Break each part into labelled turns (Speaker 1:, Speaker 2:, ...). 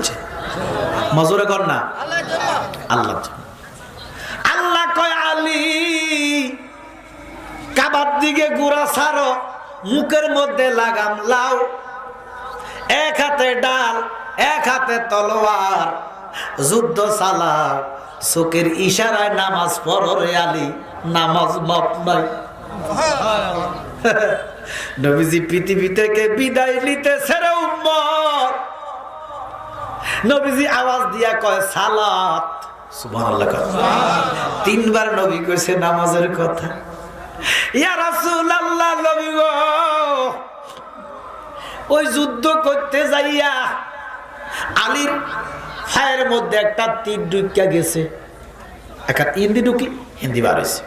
Speaker 1: বলছে? মজুরে কর না, আল্লাহ। আল্লাহ কয় আলী কাবার দিকে গুড়া ছাড়ো, মুখের মধ্যে লাগাম লাও, এক হাতে ডাল এক হাতে তলোয়ার, যুদ্ধ চালাও, চোখের ইশারায় নামাজ পড়ো রে আলী, নামাজ মাপ নাই। নবীজি পৃথিবী থেকে বিদায় নিতেছে রে উম্মত। নবীজি আওয়াজ দিয়া কয় সালাত, সুবহানাল্লাহ। তিনবার নবী কইছে নামাজের কথা। ইয়া রাসূলুল্লাহ, নবী গো ওই যুদ্ধ করতে যাইয়া আলীর ফায়ের মধ্যে একটা তীর ঢুকিয়া গেছে, একটা হিন্দি ঢুকি হিন্দি বার হয়েছে।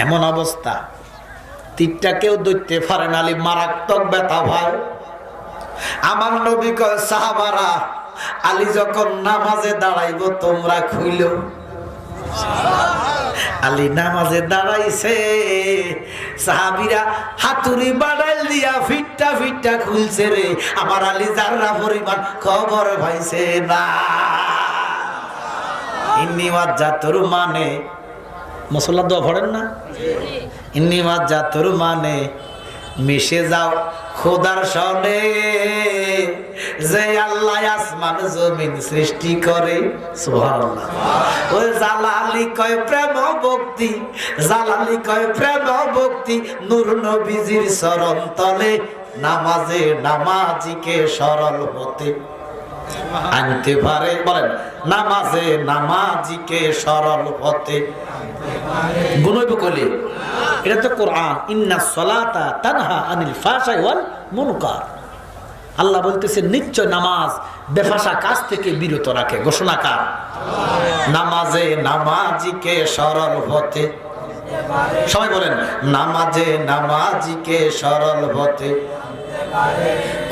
Speaker 1: এমন অবস্থা তীরটা কেউ ধরতে পারে না, আলী মারাত্মক ব্যথা ভাই। আমার নবী কয় সাহাবারা আলী যখন নামাজে দাঁড়াইব তোমরা খুইল। আলী নামাজে দাঁড়াইছে, সাহাবীরা হাতুড়ি বাড়াইল দিয়া ফিটটা ফিটটা খুলছে রে। আমার আলী যাররা পরিমাণ খবর পাইছে না। ইন্নী ওয়াজ্জাতুর মানে মুসল্লা দোয়া পড়েন না? ইন্নী ওয়াজ্জাতুর মানে মিশে যাও খোদার সনে, যে আল্লাহ আসমান জমিন সৃষ্টি করে। সুবহানাল্লাহ। ওই জালালি কয় প্রেম ভক্তি, জালালি কয় প্রেম ভক্তি, নূর নবীজির চরণ তলে নামাজে নামাজিকে সরল হতে আনতে পারে। বলেন নামাজে নামাজিকে সরল হতে গুনইব কইলে এটা তো কোরআন। ইন্নাস সালাতা তানহা আনিল ফাহশাই ওয়াল মুনকার। আল্লাহ বলতেছে নিশ্চয় নামাজ বেফাশা কাজ থেকে বিরত রাখে। ঘোষণাকার নামাজে নামাজিকে সরল হতে। সবাই বলেন নামাজে নামাজিকে সরল হতে।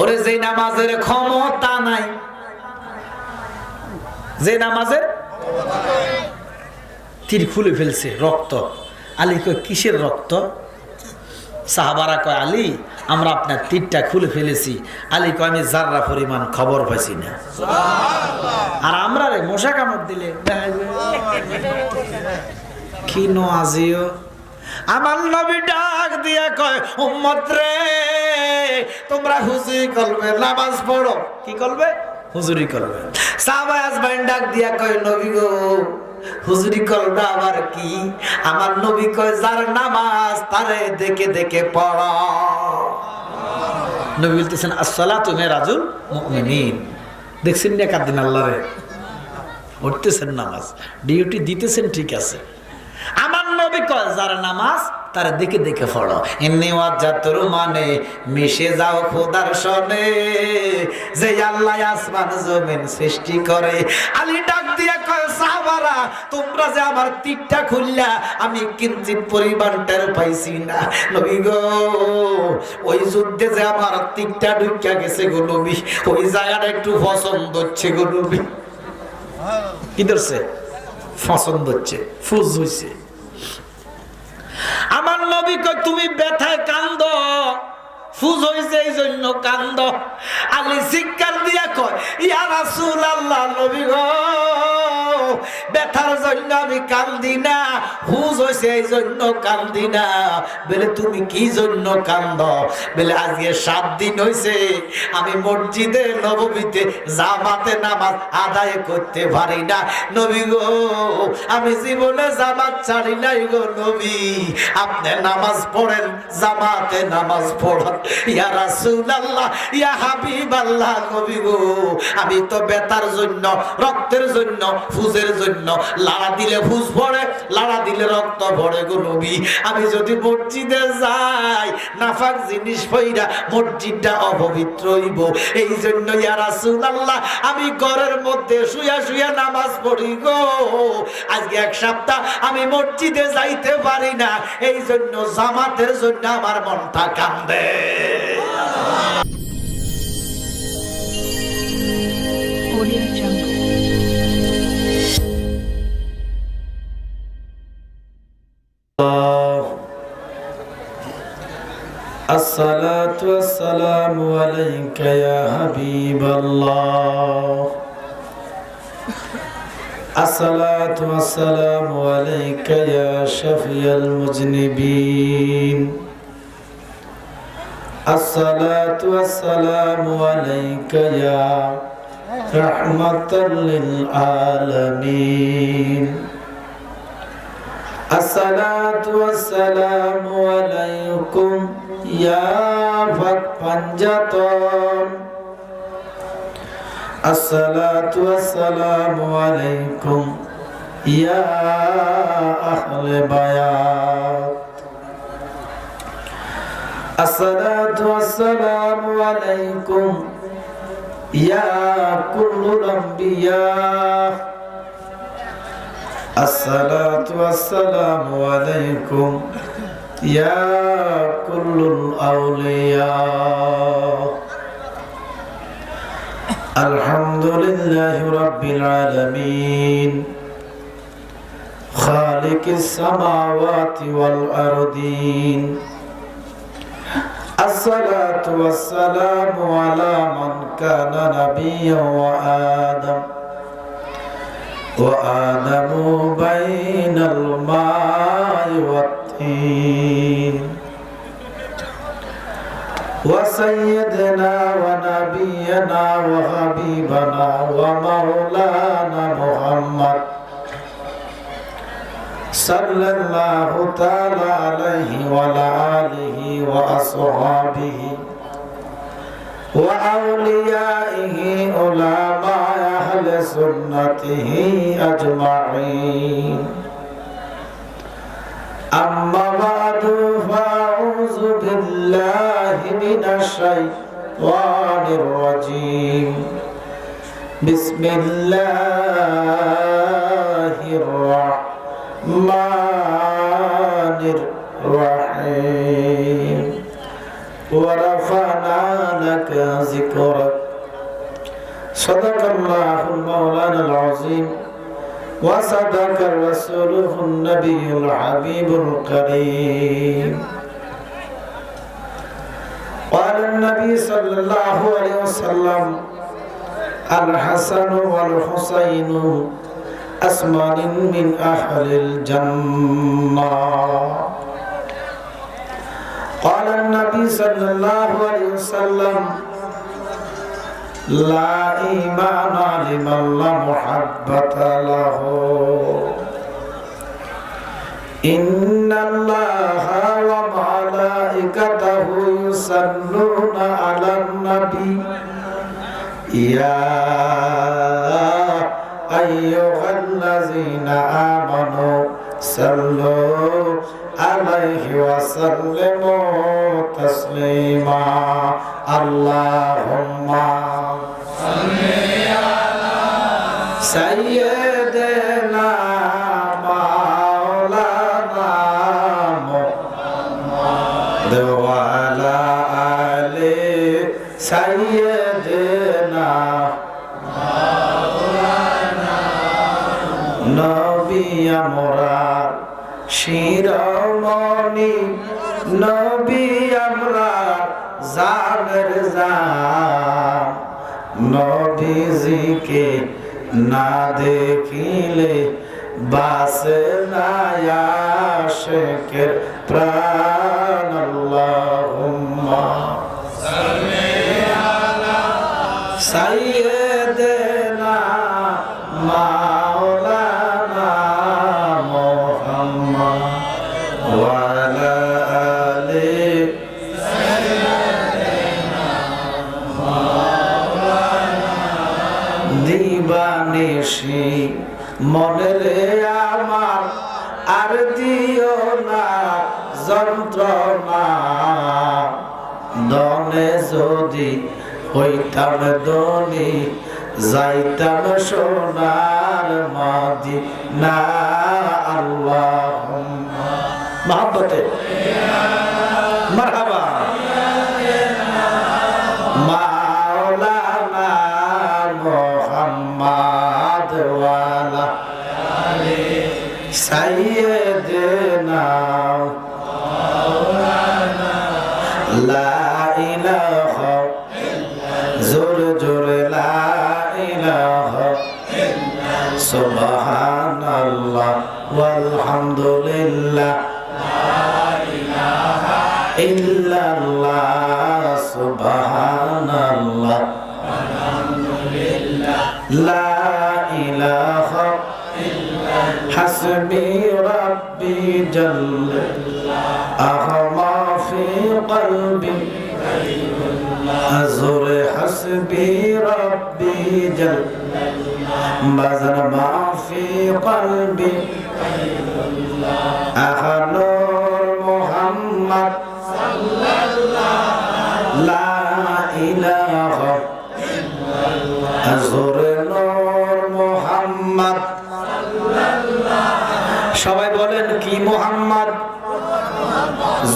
Speaker 1: ওরে যে নামাজের ক্ষমতা নাই, যে নামাজের তীর খুলে ফেলছে, রক্ত। আলী কয় কিসের রক্ত? সাহাবারা কয় আলী আমরা আপনার তীরটা খুলে ফেলেছি। আলী কয় আমি যাররা পরিমাণ খবর পাইছি না। আর আমরা রে মশা কামড় দিলে কি নজিও। আমার নবী ডাক দিয়া কয় উম্মত রে তোমরা হুজুরি করবে, নামাজ পড়ো। কি করবে? হুজুরি করবে। সাহাবা আজমাইন ডাক দিয়া কয় নবী গো হুজুরি করবে আবার কি? আমার নবী কয় যার নামাজ তারে দেখে দেখে পড়ো। নবী বলতেছেন আসসালাতু মিরাজুল মুমিনিন। দেখছেন না কাদিন আল্লাহরে উঠতেছেন নামাজ, ডিউটি দিতেছেন, ঠিক আছে। আমার নবী কয় যার নামাজ তারে দেখে দেখে পড়ো। ইন্নী ওয়াজ্জাতুর মানে মিশে যাও খোদার সনে, যে আল্লাহ আসমান জমিন সৃষ্টি করে। আলী ডাক দিয়া কয় সাহাবারা তোমরা যে আমার তীরটা খুললা আমি কিঞ্চিত পরিমাণ টের পাইছি না। নবী গো ওই যুদ্ধে যে আমার তীরটা ঢুকিয়া গেছে গো নবী, ওই জায়গাটা একটু পছন্দ হচ্ছে গো নবী। কি ধরছে? পছন্দ হচ্ছে, ফুজ হইছে। আমার নবী কয় তুমি ব্যথায় কান্দ, ফুজ হইছে এই জন্য কান্দ। আলী চিৎকার দিয়া কয় ইয়া রাসূলুল্লাহ, নবী গো ব্যথার জন্য আমি কান্দি না, ফুজ হইছে এই জন্য কান্দি না। বলে তুমি কি জন্য কান্দ? বলে আজকে 7 দিন হইছে আমি মসজিদে নববীতে জামাতে নামাজ আদায় করতে পারি না। নবী গো আমি জীবনে জামাত ছাড়ি নাই গো নবী, আপনি নামাজ পড়েন, জামাতে নামাজ পড়েন। ইয়া রাসূলুল্লাহ, ইয়া হাবিবাল্লাহ, নবী গো আমি তো ব্যথার জন্য, রক্তের জন্য, ফুজের জন্য, লাড়া দিলে ফুজ পড়ে, লাড়া দিলে রক্ত পড়ে গো নবী। আমি যদি মসজিদে যাই নাফাক জিনিস পইরা মসজিদটা অপবিত্র হইব, এই জন্য ইয়া রাসূলুল্লাহ আমি ঘরের মধ্যে শুয়া শুয়া নামাজ পড়ি গো। আজকে 1 সপ্তাহ আমি মসজিদে যাইতে পারি না, এই জন্য জামাতের জন্য আমার মনটা কান্দে। الصلاة الصلاة والسلام عليك يا حبيب الله الصلاة والسلام عليك يا شفيع المذنبين الصلاة والسلام عليك يا رحمة للعالمين الصلاة والسلام عليكم يا فقفنجتون الصلاة والسلام عليكم يا أهل بيات الصلاة والسلام عليكم يا كل الأنبياء الصلاة والسلام عليكم يا كل الأولياء الحمد لله رب العالمين خالق السماوات والأرضين الصلاة والسلام على من كان نبيا وآدم بين الماء والطين وسيدنا ونبينا وحبيبنا ومولانا محمد صلى الله تعالى عليه وعلى آله وأصحابه وأوليائه علماء أهل سنته أجمعين أما بعد فأعوذ بالله من الشيطان الرجيم بسم الله الرحمن الرحيم ورفعنا لك ذكرك صدق الله المولانا العظيم وصدق رسوله النبي الحبيب الكريم قال النبي صلى الله عليه وسلم الحسن والحسين أسمان من أهل الجنة قال النبي صلى الله عليه وسلم لا إيمان لمن لا محبة له إن الله وملائكته يصلون على النبي يا أيها الذين آمنوا صلوا عليه وسلموا تسليما اللهم صل على سيدنا مولانا محمد وعلى آل سيدنا مولانا নবী আমরা শিরোমণি নবী আমরা জানের জান নবীজিকে না দেখিলে বাসে না আশিকের প্রাণ আল্লাহুম্মা সাল্লি আলা সাইয়্যিদিনা মাওলানা মুহাম্মদ ওয়া আলা আলি সাইয়্যিদিনা মাওলানা দিবানিশি মনেরে আমার আর দিও না যন্ত্রণা দনে যদি হইতাম দনি যাইতাম সোনার মদিনা আল্লাহুম্মা মহব্বতে মারহাবা মাওলানা মুহাম্মদ ওয়ালা আলি সাইয়্যিদিনা মাওলানা লা ইলাহা সুবহানাল্লাহ ওয়ালহামদুলিল্লাহ ইল্লাল্লাহ সুবহানাল্লাহ আলহামদুলিল্লাহ লা ইলাহা হাসবি রাব্বি জাল্লাল্লাহ আহমা ফি কলবি আযুর হাসবি রাব্বি জাল্লাল্লাহ বাজার মা ফি কলবি আহনুর মুহাম্মদ লা ইলাহা আযুর নূর মুহাম্মদ সবাই বলেন কি মুহাম্মদ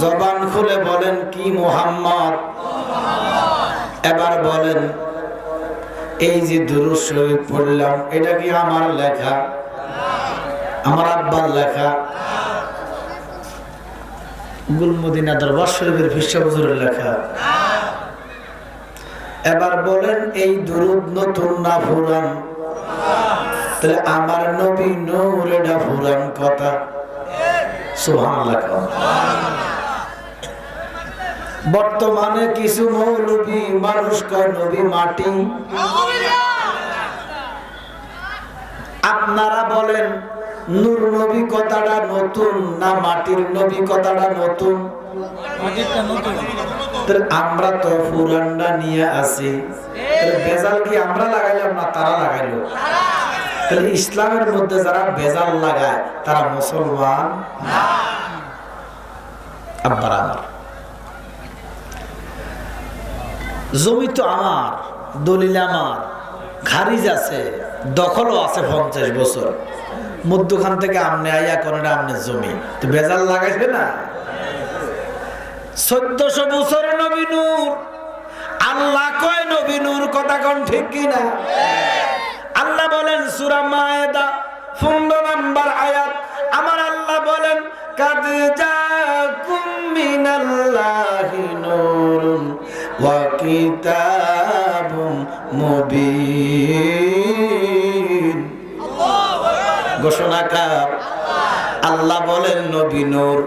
Speaker 1: জবান খুলে বলেন কি মুহাম্মদ এবার বলেন এই যে দুরূদ শরীফ পড়লাম এটা কি আমার লেখা আমার আব্বার লেখা গুলমদিনা দরবার শরীফের ফিরসা হুজুরের লেখা এবার বলেন এই দুরূদ নতুন না পুরান তাহলে আমার নবী নূর এটা পুরান কথা সুবহানাল্লাহ বর্তমানে কিছু মৌলবী মানুষ কয় নবী মাটি আপনারা বলেন নূর নবী কথাটা নতুন না মাটির নবী কথাটা নতুন আমরা তো পুরানটা নিয়ে আসি বেজাল কি আমরা লাগাইলাম না তারা লাগাইলো তাহলে ইসলামের মধ্যে যারা বেজাল লাগায় তারা মুসলমান আব্বারা আমার জমি তো আমার দলিল আমার খারিজ আছে দখলও আছে 50 বছর মধ্যখান থেকে আমনে আইয়া করেন আমনে জমি তো বেজাল লাগাইছে না 1400 বছর নবী নূর আল্লাহ কয় নবী নূর কথা কোন ঠিক কি না আল্লাহ বলেন সূরা মায়েদা 15 নম্বর আয়াত আমার আল্লাহ বলেন কাদ জাকুম মিনাল্লাহি নূরুন ওয়া কিতাবুম মুবিন ঘোষণাকার আল্লাহ বলেন নবী নূর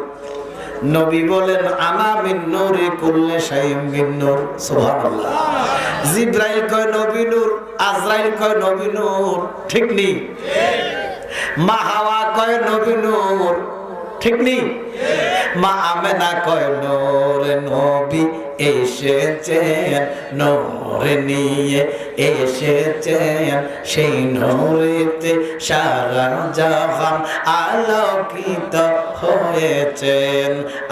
Speaker 1: নবী বলেন আনা মিন নূরি কুল্লি শাইইন মিন নূর সুবহানাল্লাহ জিবরাইল কয় নবী নূর আজরাইল কয় নবী নূর ঠিক নেই মা হাওয়া কয় নবী নূর ঠিক নেই মা আমেনা কয় নূরে নবী এসেছেন নূরে নিয়ে এসেছেন সেই নূরেতে সারা জাহান আলোকিত হয়েছেন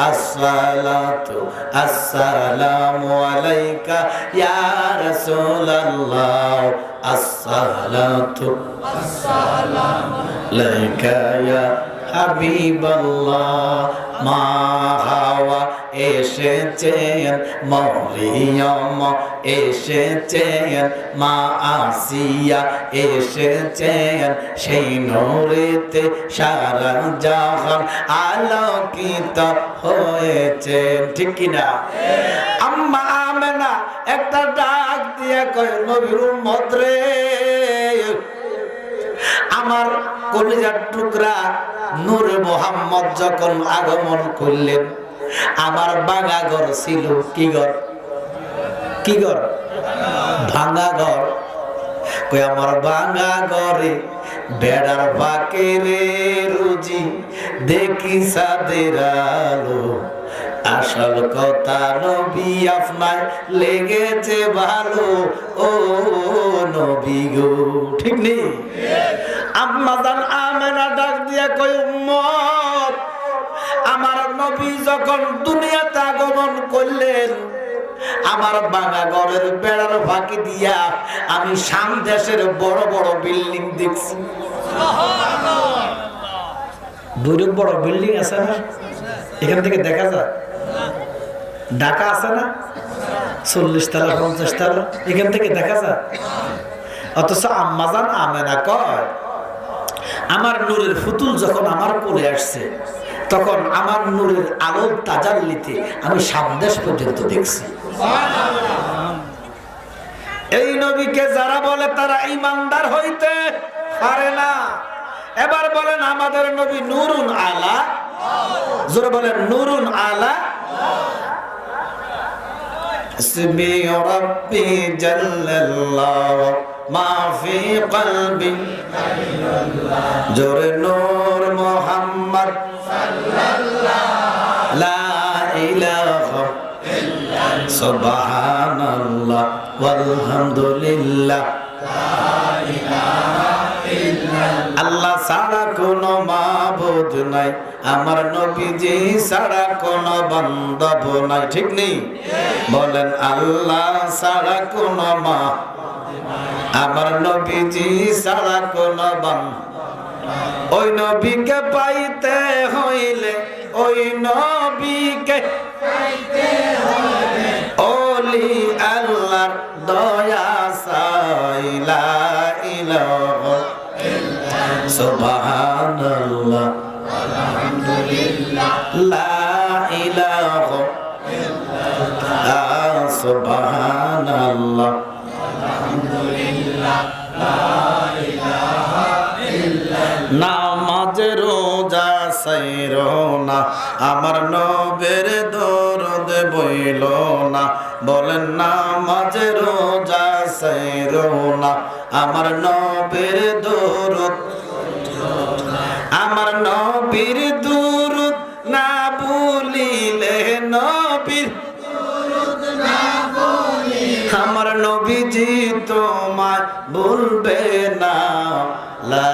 Speaker 1: আসসালাতু আসসালামু আলাইকা ইয়া রাসূলুল্লাহ আসসালাতু আসসালামু আলাইকা ইয়া হাবিবাল্লাহ মা হাওয়া এসেছেন মরিয়ম এসেছেন মা আসিয়া এসেছেন সেই নূরেতে সারা জাহান আলোকিত হয়েছেন ঠিক কি না আম্মা আমেনা একটা ডাক দিয়া কয় নবীর উম্মত রে আমার কলিজার টুকরা নূর মুহাম্মদ যখন আগমন করলেন আমার ভাঙা ঘর ছিল কি ঘর ভাঙা ঘর কই আমার ভাঙা ঘরে বেড়ার ফাঁকে রে রুজি দেখি সাদের আলো আসল কথা নবী আপনার লেগেছে ভালো ও নবী গো ঠিক নেই আম্মা জান আমেনা ডাক দিয়া কই উম্মত আমার নবী যখন দুনিয়াতে আগমন করলেন আমার ভাঙা ঘরের বেড়ার ফাঁকি দিয়া আমি শাম দেশের বড় বড় বিল্ডিং দেখছি দুইরকম বড় বিল্ডিং আছে না এখান থেকে দেখা যায় ঢাকা আছে না 40 তলা 50 তলা এখান থেকে দেখা যায় অথচ আম্মা জান আমেনা কয় আমার নূরের ফুতুল যখন আমার কোলে আসছে তখন আমার নূরের আলোর তাজাল্লিতে আমি সামদেশ পর্যন্ত দেখছি এই নবীকে যারা বলে তারা ঈমানদার হইতে পারে না। এবার বলেন আমাদের নবী নূরুন আলা, জোরে বলেন নূরুন আলা। ইসমি রাব্বি জাল্লাল্লাহ মা ফি কলবি, জোরে নূর মুহাম্মদ সাল্লাল্লাহ, লা ইলাহা ইল্লাল্লাহ, সুবহানাল্লাহ ওয়ালহামদুলিল্লাহ, লা ইলাহা ইল্লাল্লাহ। আল্লাহ ছাড়া কোনো মাবুদ নাই, আমার নবীজি ছাড়া কোনো বান্দব নাই। ঠিক নেই? বলেন আল্লাহ ছাড়া কোনো মা, আমার নবীজি ছাড়া কোনো বান্দব। ওই নবীকে পাইতে হইলে, ওই নবীকে পাইতে হইলে ওলি আল্লাহর দয়া চাই, লা ইলাহা ইল্লাল্লাহ, সুবহানাল্লাহ আলহামদুলিল্লাহ, লা ইলাহা ইল্লাল্লাহ, সুবহানাল্লাহ আলহামদুলিল্লাহ, লা ইলাহা ইল্লাল্লাহ। নামাজ রোজা সাইরো না, আমার নবীর দরদ বইলো না। বলেন নামাজ রোজা সাইরো না, আমার নবীর দরদ, আমার নবীর দরদ না ভুলিলে, নবীর দরদ না ভুলিলে আমার নবীজি তোমায় ভুলবে না, লা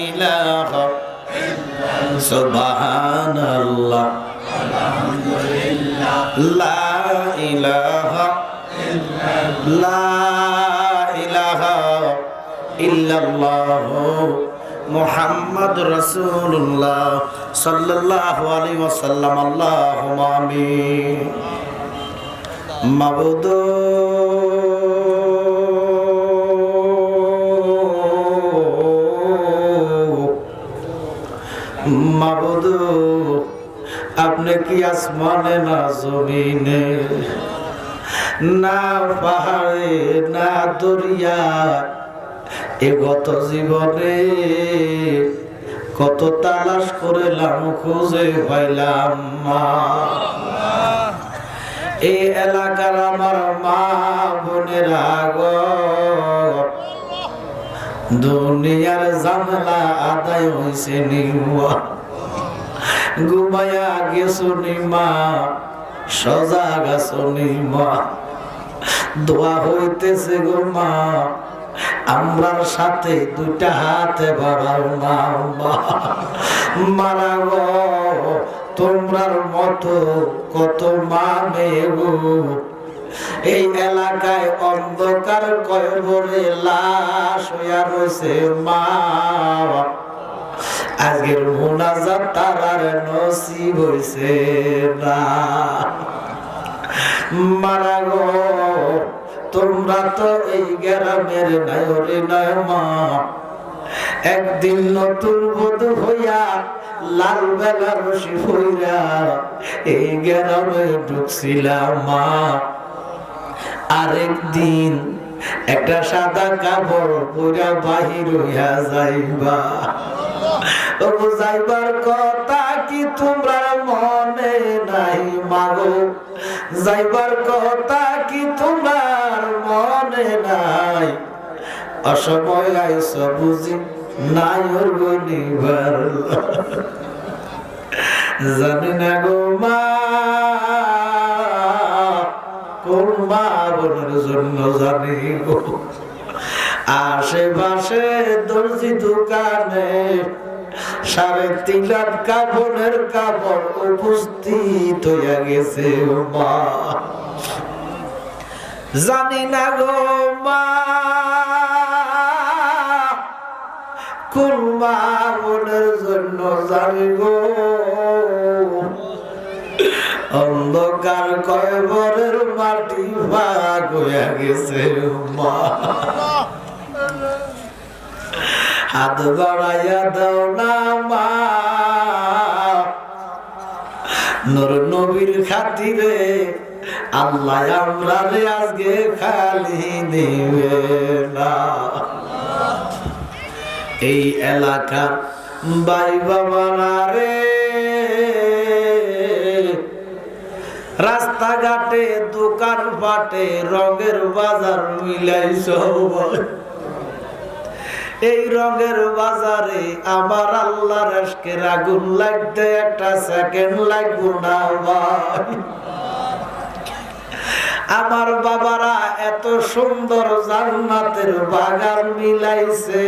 Speaker 1: ইলাহা ইল্লাল্লাহ, সুবহানাল্লাহ আলহামদুলিল্লাহ, লা ইলাহা ইল্লাল্লাহ, লা ইলাহা ইল্লাল্লাহ মুহাম্মাদুর রাসূলুল্লাহ সাল্লাল্লাহু আলাইহি ওয়াসাল্লাম। আল্লাহুম্মা আমিন। মাবুদ মাবুদ, আপনি কি আসমানে না জমিনে, না পাহাড়ে না দরিয়া, এ গত জীবনে কত তালাশ করলাম খুঁজে পাইলাম মা। এই এলাকার আমার মা বোনেরা গো, দুনিয়ার ঝামেলা আদায় হইছে নিমা, ঘুমায়া গেছো নিমা, সজাগ আছো নিমা, দোয়া হইতেছে গো মা, আমরার সাথে দুইটা হাতে বাড়াও না মারা গো। তোমরার মতো কত মা মেয়ে গো, এই এলাকায় অন্ধকার কবরে লাশ হইয়া রয়েছে মা। আজকের মুনাজাত তারার নসিব হইছে না মারা গো। তোমরা তো এই গ্রামের নায়রে নয় মা, একদিন নতুন বধূ হইয়া লাল বেলা রশি হইয়া এই গ্রামে ঢুকছিলাম মা। আরেকদিন একটা সাদা কাপড় পরে বাহির হইয়া যাইবা, যাইবার কথা কি তোমরা মনে নাই মাগো? যাইবার কথা কি তোমার মনে নাই? অসময় আইস বুঝি নাই ওর গনিবার, জানি না গো মা কোন মা বোনের জন্য জানি গো। আশেপাশে দর্জি দোকানে 3.5 লাখ কাপড়ের কাপড় উপস্থিত হইয়া গেছে মা। জানি না গো মা কোন মা বোনের জন্য জানি গো। অন্ধকার কবরের মাটি ভাগ হইয়া গেছে মা। হাত বাড়াইয়া দাও না মা, নূর নবীর খাতিরে আল্লাহ আমরারে আজকে খালি দিবে না। এই এলাকার ভাই বাবারা রে, রাস্তাঘাটে দোকান পাটে রঙের বাজার মিলাইছ, এই রঙের বাজারে আমার আল্লাহর আশকের আগুন লাগতে একটা সেকেন্ড লাগবো না ভাই। আমার বাবারা এত সুন্দর জান্নাতের বাগান মিলাইছে,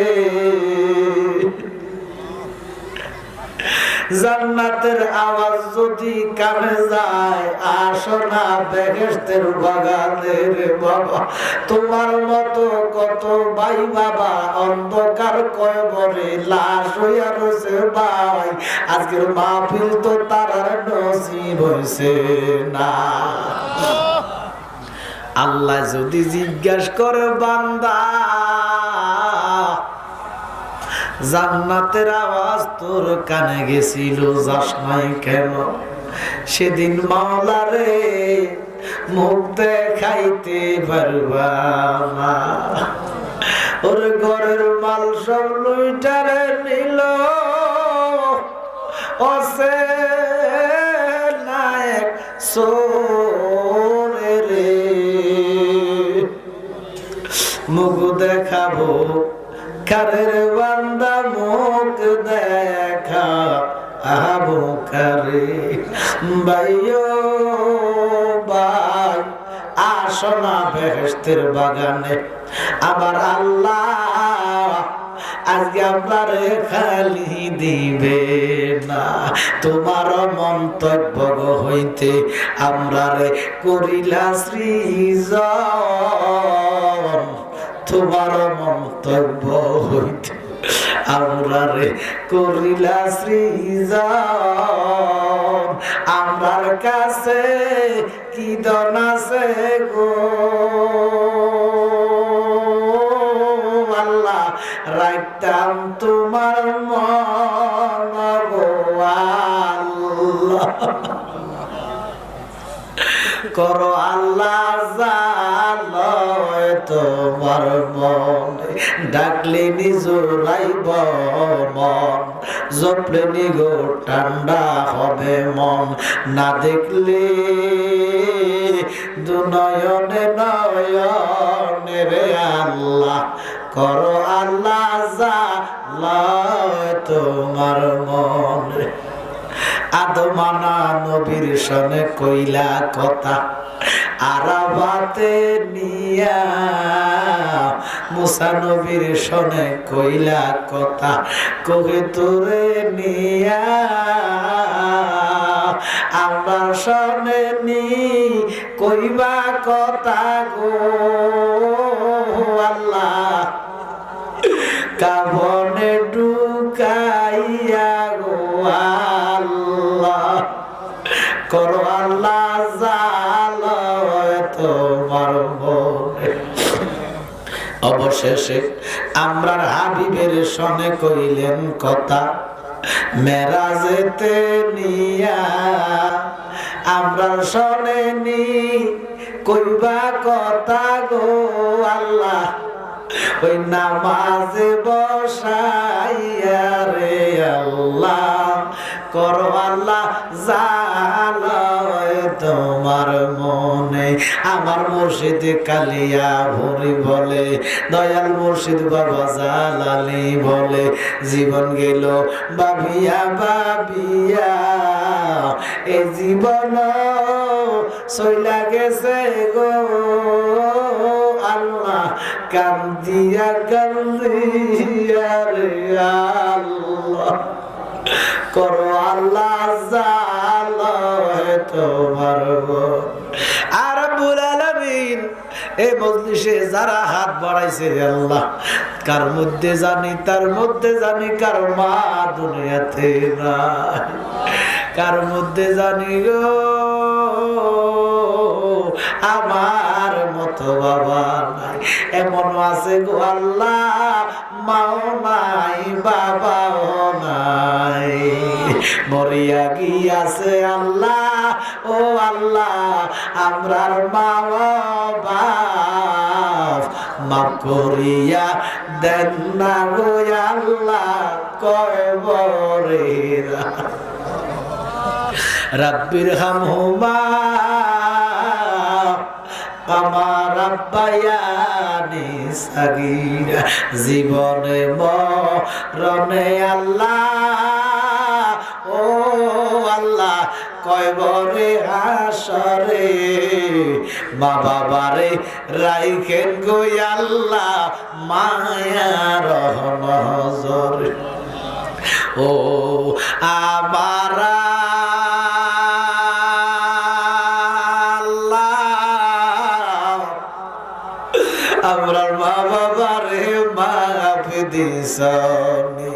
Speaker 1: জান্নাতের আওয়াজ যদি কানে যায়, আসো না বেহেশতের বাগানে রে বাবা। তোমার মতো কত ভাই বাবা অন্ধকার কবরে লাশ হইয়া রয়েছে ভাই, আজকের মাহফিল তো তারার নসিব হইছে না। আল্লাহ যদি জিজ্ঞাসা করে বান্দা, জান্নাতের আওয়াজ তোর কানে গেছিল, যাস নাই কেন? সেদিন মাওলারে মুখ দেখাইতে পারবা না। ওর ঘরের মাল সব লুইটারে নিল, ওসে নায়ক সোরে রে, মুখ দেখাবো কারের বান্দা, মুখ দেখা আবু কারে। ভাইও ভাই আসো না বেহেশতের বাগানে, আমার আল্লাহ আজকে আপনারে খালি দিবে না। তোমার মন্তব্য হইতে আমরারে করিলা সৃজন, তোমার মন্তব্য হইতে আমরারে করিলা সৃজন। আমরার কাছে কি দন আছে গো আল্লাহ, রাখতাম তোমার মন গো আল্লাহ। করো আল্লাহ জালয় তোমার মনে, ডাকলে নিজরাইব মন, জপলে নিগো ঠান্ডা হবে মন, না দেখলে দুনয়নে নয়নে রে আল্লাহ। করো আল্লাহ জালয় তোমার মনে। আদমানা নবীর সনে কইলা কথা, আরাবাতে নিয়া মুসা নবীর সনে কইলা কথা, কহে তোরে নিয়া আমার সনে নি কইবা কথা গো আল্লাহ। কাবনে ঢুকাইয়া গো আল্লাহ, করো আল্লাহ জালয় তোমার মনে। অবশেষে আমরার হাবিবের সনে কইলেন কথা, মেরাজেতে নিয়া আমরার সনে নি কইবা কথা গো আল্লাহ। ওই নামাজে বসাইয়া রে আল্লাহ, করো আল্লাহ জালয় তোমার মনে। আমার মুর্শিদ কালিয়া ভরি বলে, দয়াল মুর্শিদ বাবা জালালি বলে, জীবন গেল বাবিয়া বাবিয়া, এ জীবন চইলা গেছে গো আল্লাহ, কান্দিয়া কান্দিয়া রে আল্লাহ। করো আল্লাহ জালয় তোমার আর রব্বুল আলামিন। এই মজলিসে যারা হাত বাড়াইছে আল্লাহ, কার মধ্যে জানি তার মধ্যে জানি কার মা দুনিয়াতে নাই, কার মধ্যে জানি গো আমার মতো বাবা নাই। এমন আছে গো আল্লাহ, মাও নাই বাবাও নাই, মরিয়া গিয়াছে আল্লাহ ও আল্লাহ আমরার মা বাপ মাফ করিয়া দেন না গো আল্লাহ কবরে রাব্বির হামহুমা কামা রাব্বায়ানি সাগীরা জীবনে মরণে আল্লাহ ও আল্লাহ কয়বরে হাসরে মা বাবারে রাইখেন গো আল্লাহ মায়া রহমজরে ও আমার আমরার মা বাবারে মাফ দিছনি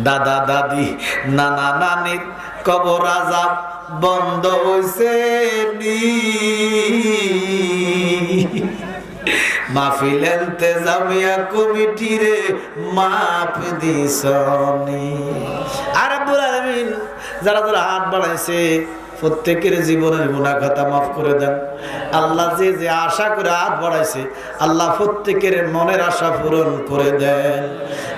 Speaker 1: দাদা দাদি নানা নানির কবর আযাব বন্ধ হইছে নি মাহফিল ইন্তেজামিয়া কমিটিরে মাফ দিছনি আর রব্বুল আলামিন যারা যারা হাত বাড়াইছে প্রত্যেকের জীবনের গুনাহ খাতা মাফ করে দেন আল্লাহ যে যে আশা করে হাত বাড়াইছে আল্লাহ প্রত্যেকের মনের আশা পূরণ করে দেন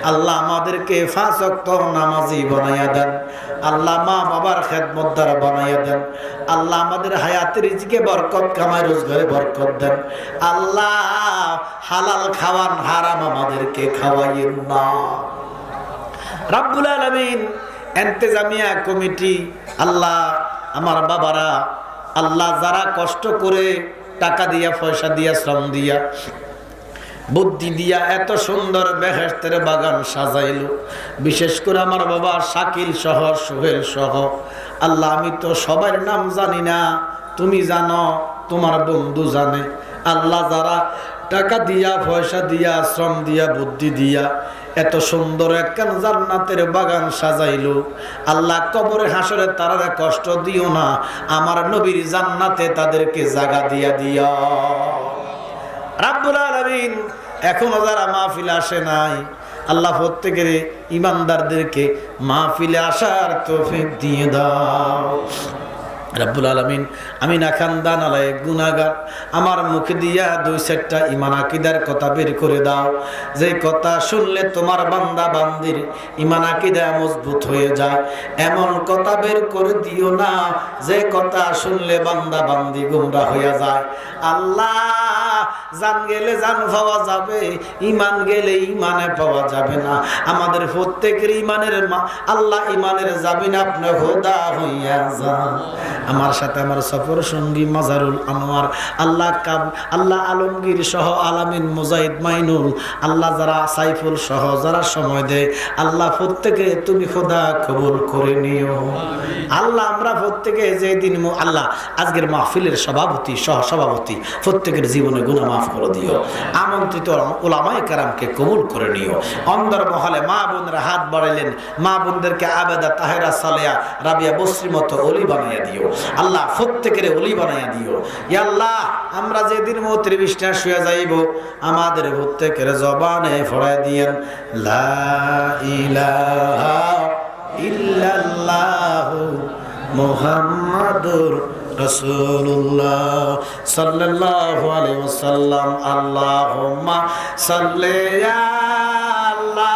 Speaker 1: আল্লাহ আমাদেরকে 5 ওয়াক্ত নামাজি বানাইয়া দেন আল্লাহ মা বাবার খেদমতদার বানাইয়া দেন আল্লাহ আমাদের হায়াতের রিজিকে বরকত কামাই রোজগারে বরকত দেন আল্লাহ হালাল খাওয়ান হারাম আমাদেরকে খাওয়াইয়েন না রব্বুল আলামিন ইন্তেজামিয়া কমিটি আল্লাহ আমার বাবারা আল্লাহ যারা কষ্ট করে টাকা দিয়া পয়সা দিয়া শ্রম দিয়া বুদ্ধি দিয়া এত সুন্দর বেহেশতের বাগান সাজাইলো বিশেষ করে আমার বাবা শাকিল সহ সোহেল সহ আল্লাহ আমি তো সবার নাম জানি না তুমি জানো তোমার বন্ধু জানে আল্লাহ যারা টাকা দিয়া পয়সা দিয়া শ্রম দিয়া বুদ্ধি দিয়া এত সুন্দর একখান জান্নাতের বাগান সাজাইলো আল্লাহ কবরে হাসরে তারা কষ্ট দিও না আমার নবীর জান্নাতে তাদেরকে জায়গা দিয়া দিও রব্বুল আলামিন এখনো যারা মাহফিলে আসে নাই আল্লাহ প্রত্যেকের ইমানদারদেরকে মাহফিলে আসার তৌফিক দিয়ে দাও রব্বুল আলামিন আমি না খানদান আলাই গুনাহগার আমার মুখ দিয়া 2-4টা ঈমান আকীদার কথা বের করে দাও যে কথা শুনলে তোমার বান্দা বান্দির ঈমান আকীদা মজবুত হয়ে যায় এমন কথা বের করে দিও না যে কথা শুনলে বান্দা বান্দি গোমরাহ হয়ে যায় আল্লাহ জান গেলে জান পাওয়া যাবে ঈমান গেলে ঈমানে পাওয়া যাবে না আমাদের প্রত্যেকের ঈমানের আল্লাহ ঈমানের জামিন আপনি খোদা হইয়া যান আমার সাথে আমার সফর সঙ্গী মাজারুল আনোয়ার আল্লাহ আল্লাহ আলমগীর সহ আলামিন মুজাহিদ মাইনুল আল্লাহ যারা সাইফুল সহ যারা সময় দেয় আল্লাহ প্রত্যেকে তুমি খোদা কবুল করে নিও আল্লাহ আমরা প্রত্যেকে যেদিন আল্লাহ আজকের মাহফিলের সভাপতি সহ সভাপতি প্রত্যেকের জীবনে গুনাহ মাফ করে দিও আমন্ত্রিত উলামায়ে কেরামকে কবুল করে নিও অন্দর মহলে মা বোনরা হাত বাড়াইলেন মা বোনদেরকে আবেদা তাহেরা সালেয়া রাবিয়া বসরি মতো ওলি বানাইয়া দিও আল্লাহ প্রত্যেকের ওলি বানাইয়া দিও ইয়া আল্লাহ আমরা যেদিন মৌতের বিছানায় শুয়ে যাইব আমাদের প্রত্যেকের জবানে পড়ায় দিয়েন লা ইলাহা ইল্লাল্লাহু মুহাম্মাদুর রাসূলুল্লাহ সাল্লাল্লাহু আলাইহি ওয়াসাল্লাম আল্লাহুম্মা সাল্লি আলা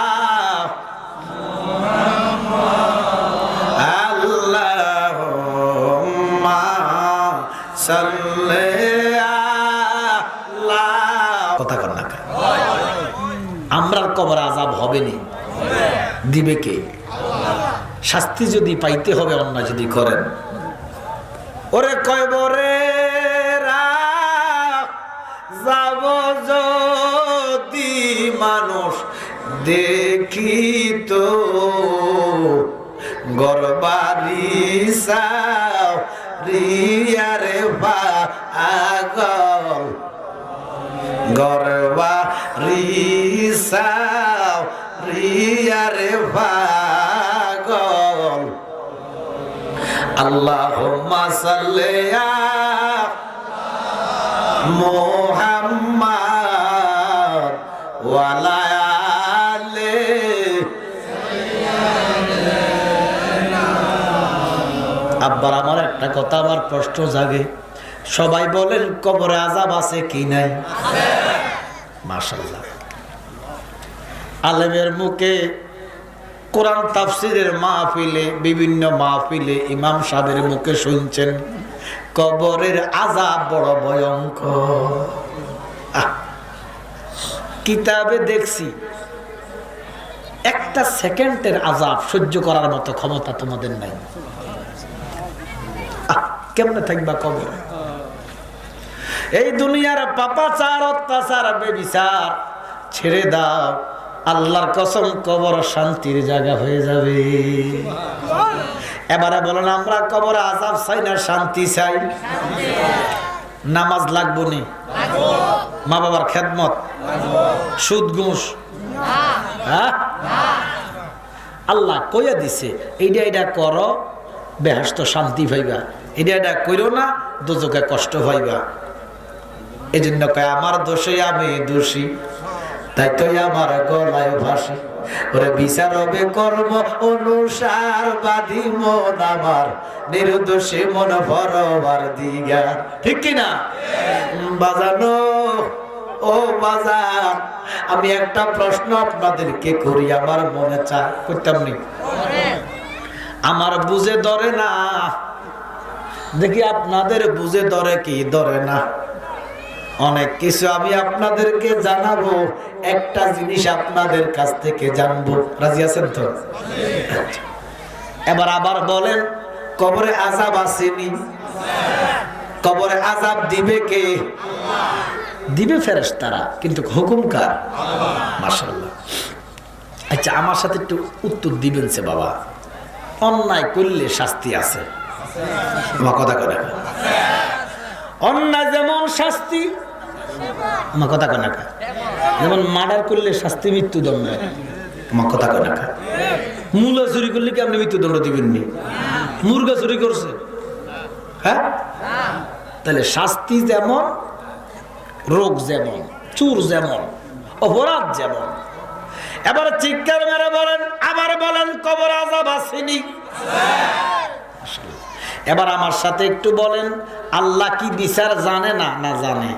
Speaker 1: কথা কর না আমরার কবর আযাব হবে নি দিবে কে শাস্তি যদি পাইতে হবে অন্যায় যদি করেন ওরে কবরে যাব যদি মানুষ দেখিত গরবারি সাও রিয়ারে পাগল গরবারি সাও রিয়ারে পাগল আল্লাহুম্মা সাল্লি আলা মুহাম্মাদ ওয়া আলা আলি আব্বার আমার একটা কথা আমার প্রশ্ন জাগে, সবাই বলেন কবরে আযাব আছে কি নাই? মাশাআল্লাহ, আলেমের মুখে কোরআন তাফসীরের মাহফিলে, বিভিন্ন মাহফিলে ইমাম সাহেবের মুখে শুনছেন কবরের আযাব বড় ভয়ঙ্কর। কিতাবে দেখছি একটা সেকেন্ডের আযাব সহ্য করার মতো ক্ষমতা তোমাদের নাই। কেমনে থাকবা কবরে? এই দুনিয়ার পাপাচার, অত্যাচার, বেবিচার ছেড়ে দাও, আল্লাহর কসম কবর শান্তির জায়গা হয়ে যাবে। এবারে বলেন আমরা কবরে আযাব চাই না শান্তি চাই? নামাজ লাগবো নি? মা বাবার খেদমত, সুদ ঘুষ, হ্যাঁ? আল্লাহ কইয়া দিছে এইটা এটা করো, বেহেশত শান্তি পাইবা, এটা কইরো না, দোজখে কষ্ট পাইবা। এই জন্য কয় আমার দোষে আমি দোষী, তাই তো আমার গলায় ভাসি, ওরে বিচার হবে কর্ম অনুসার, বাদী মন আমার নির্দোষী মন ভরবার দিগা। ঠিক কিনা বাজানো? ও বাজান, আমি একটা প্রশ্ন আপনাদেরকে করি, আমার মনে চায় করতাম নি, আমার বুঝে ধরে না, দেখি আপনাদের বুঝে ধরে কি ধরে না। অনেক কিছু আমি আপনাদেরকে জানাবো, একটা জিনিস আপনাদের কাছ থেকে জানবো, রাজি আছেন তো? এবার আবার বলেন কবরে আযাব আসেনি? কবরে আযাব দিবে কে? দিবে ফেরেশতারা, কিন্তু হুকুম কার? মাশাআল্লাহ। আচ্ছা, আমার সাথে একটু উত্তর দিবেন সে বাবা, অন্যায় করলে শাস্তি আছে? আমার কথা কয় না? অন্যায় যেমন শাস্তি, আমার কথা কয় না? যেমন মার্ডার করলে শাস্তি মৃত্যুদণ্ড, আমার কথা কয় না? মূলা চুরি করলে কি আপনি মৃত্যুদণ্ড দিবেননি? মুরগা চুরি করছে, হ্যাঁ? তাহলে শাস্তি যেমন, রোগ যেমন, চুর যেমন, অপরাধ যেমন। এবার চিৎকার মেরে বলেন, আবার বলেন কবর আযাব আসেনি? এবার আমার সাথে একটু বলেন, আল্লাহ কি বিচার জানে না? না জানে?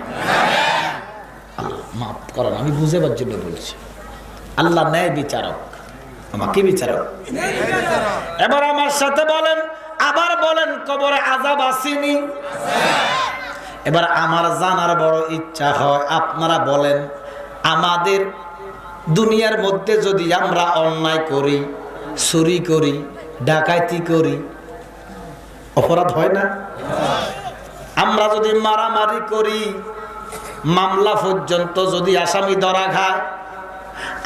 Speaker 1: মাফ করেন, আমি বুঝাবার জন্য বলছি, আল্লাহ ন্যায় বিচারক, আমাকে বিচারক। এবার আমার সাথে বলেন, আবার বলেন কবরে আযাব আসেনি? এবার আমার জানার বড় ইচ্ছা হয়, আপনারা বলেন আমাদের দুনিয়ার মধ্যে যদি আমরা অন্যায় করি, চুরি করি, ডাকাতি করি, অপরাধ হয় না? আমরা যদি মারামারি করি, মামলা পর্যন্ত যদি আসামি ধরা খায়,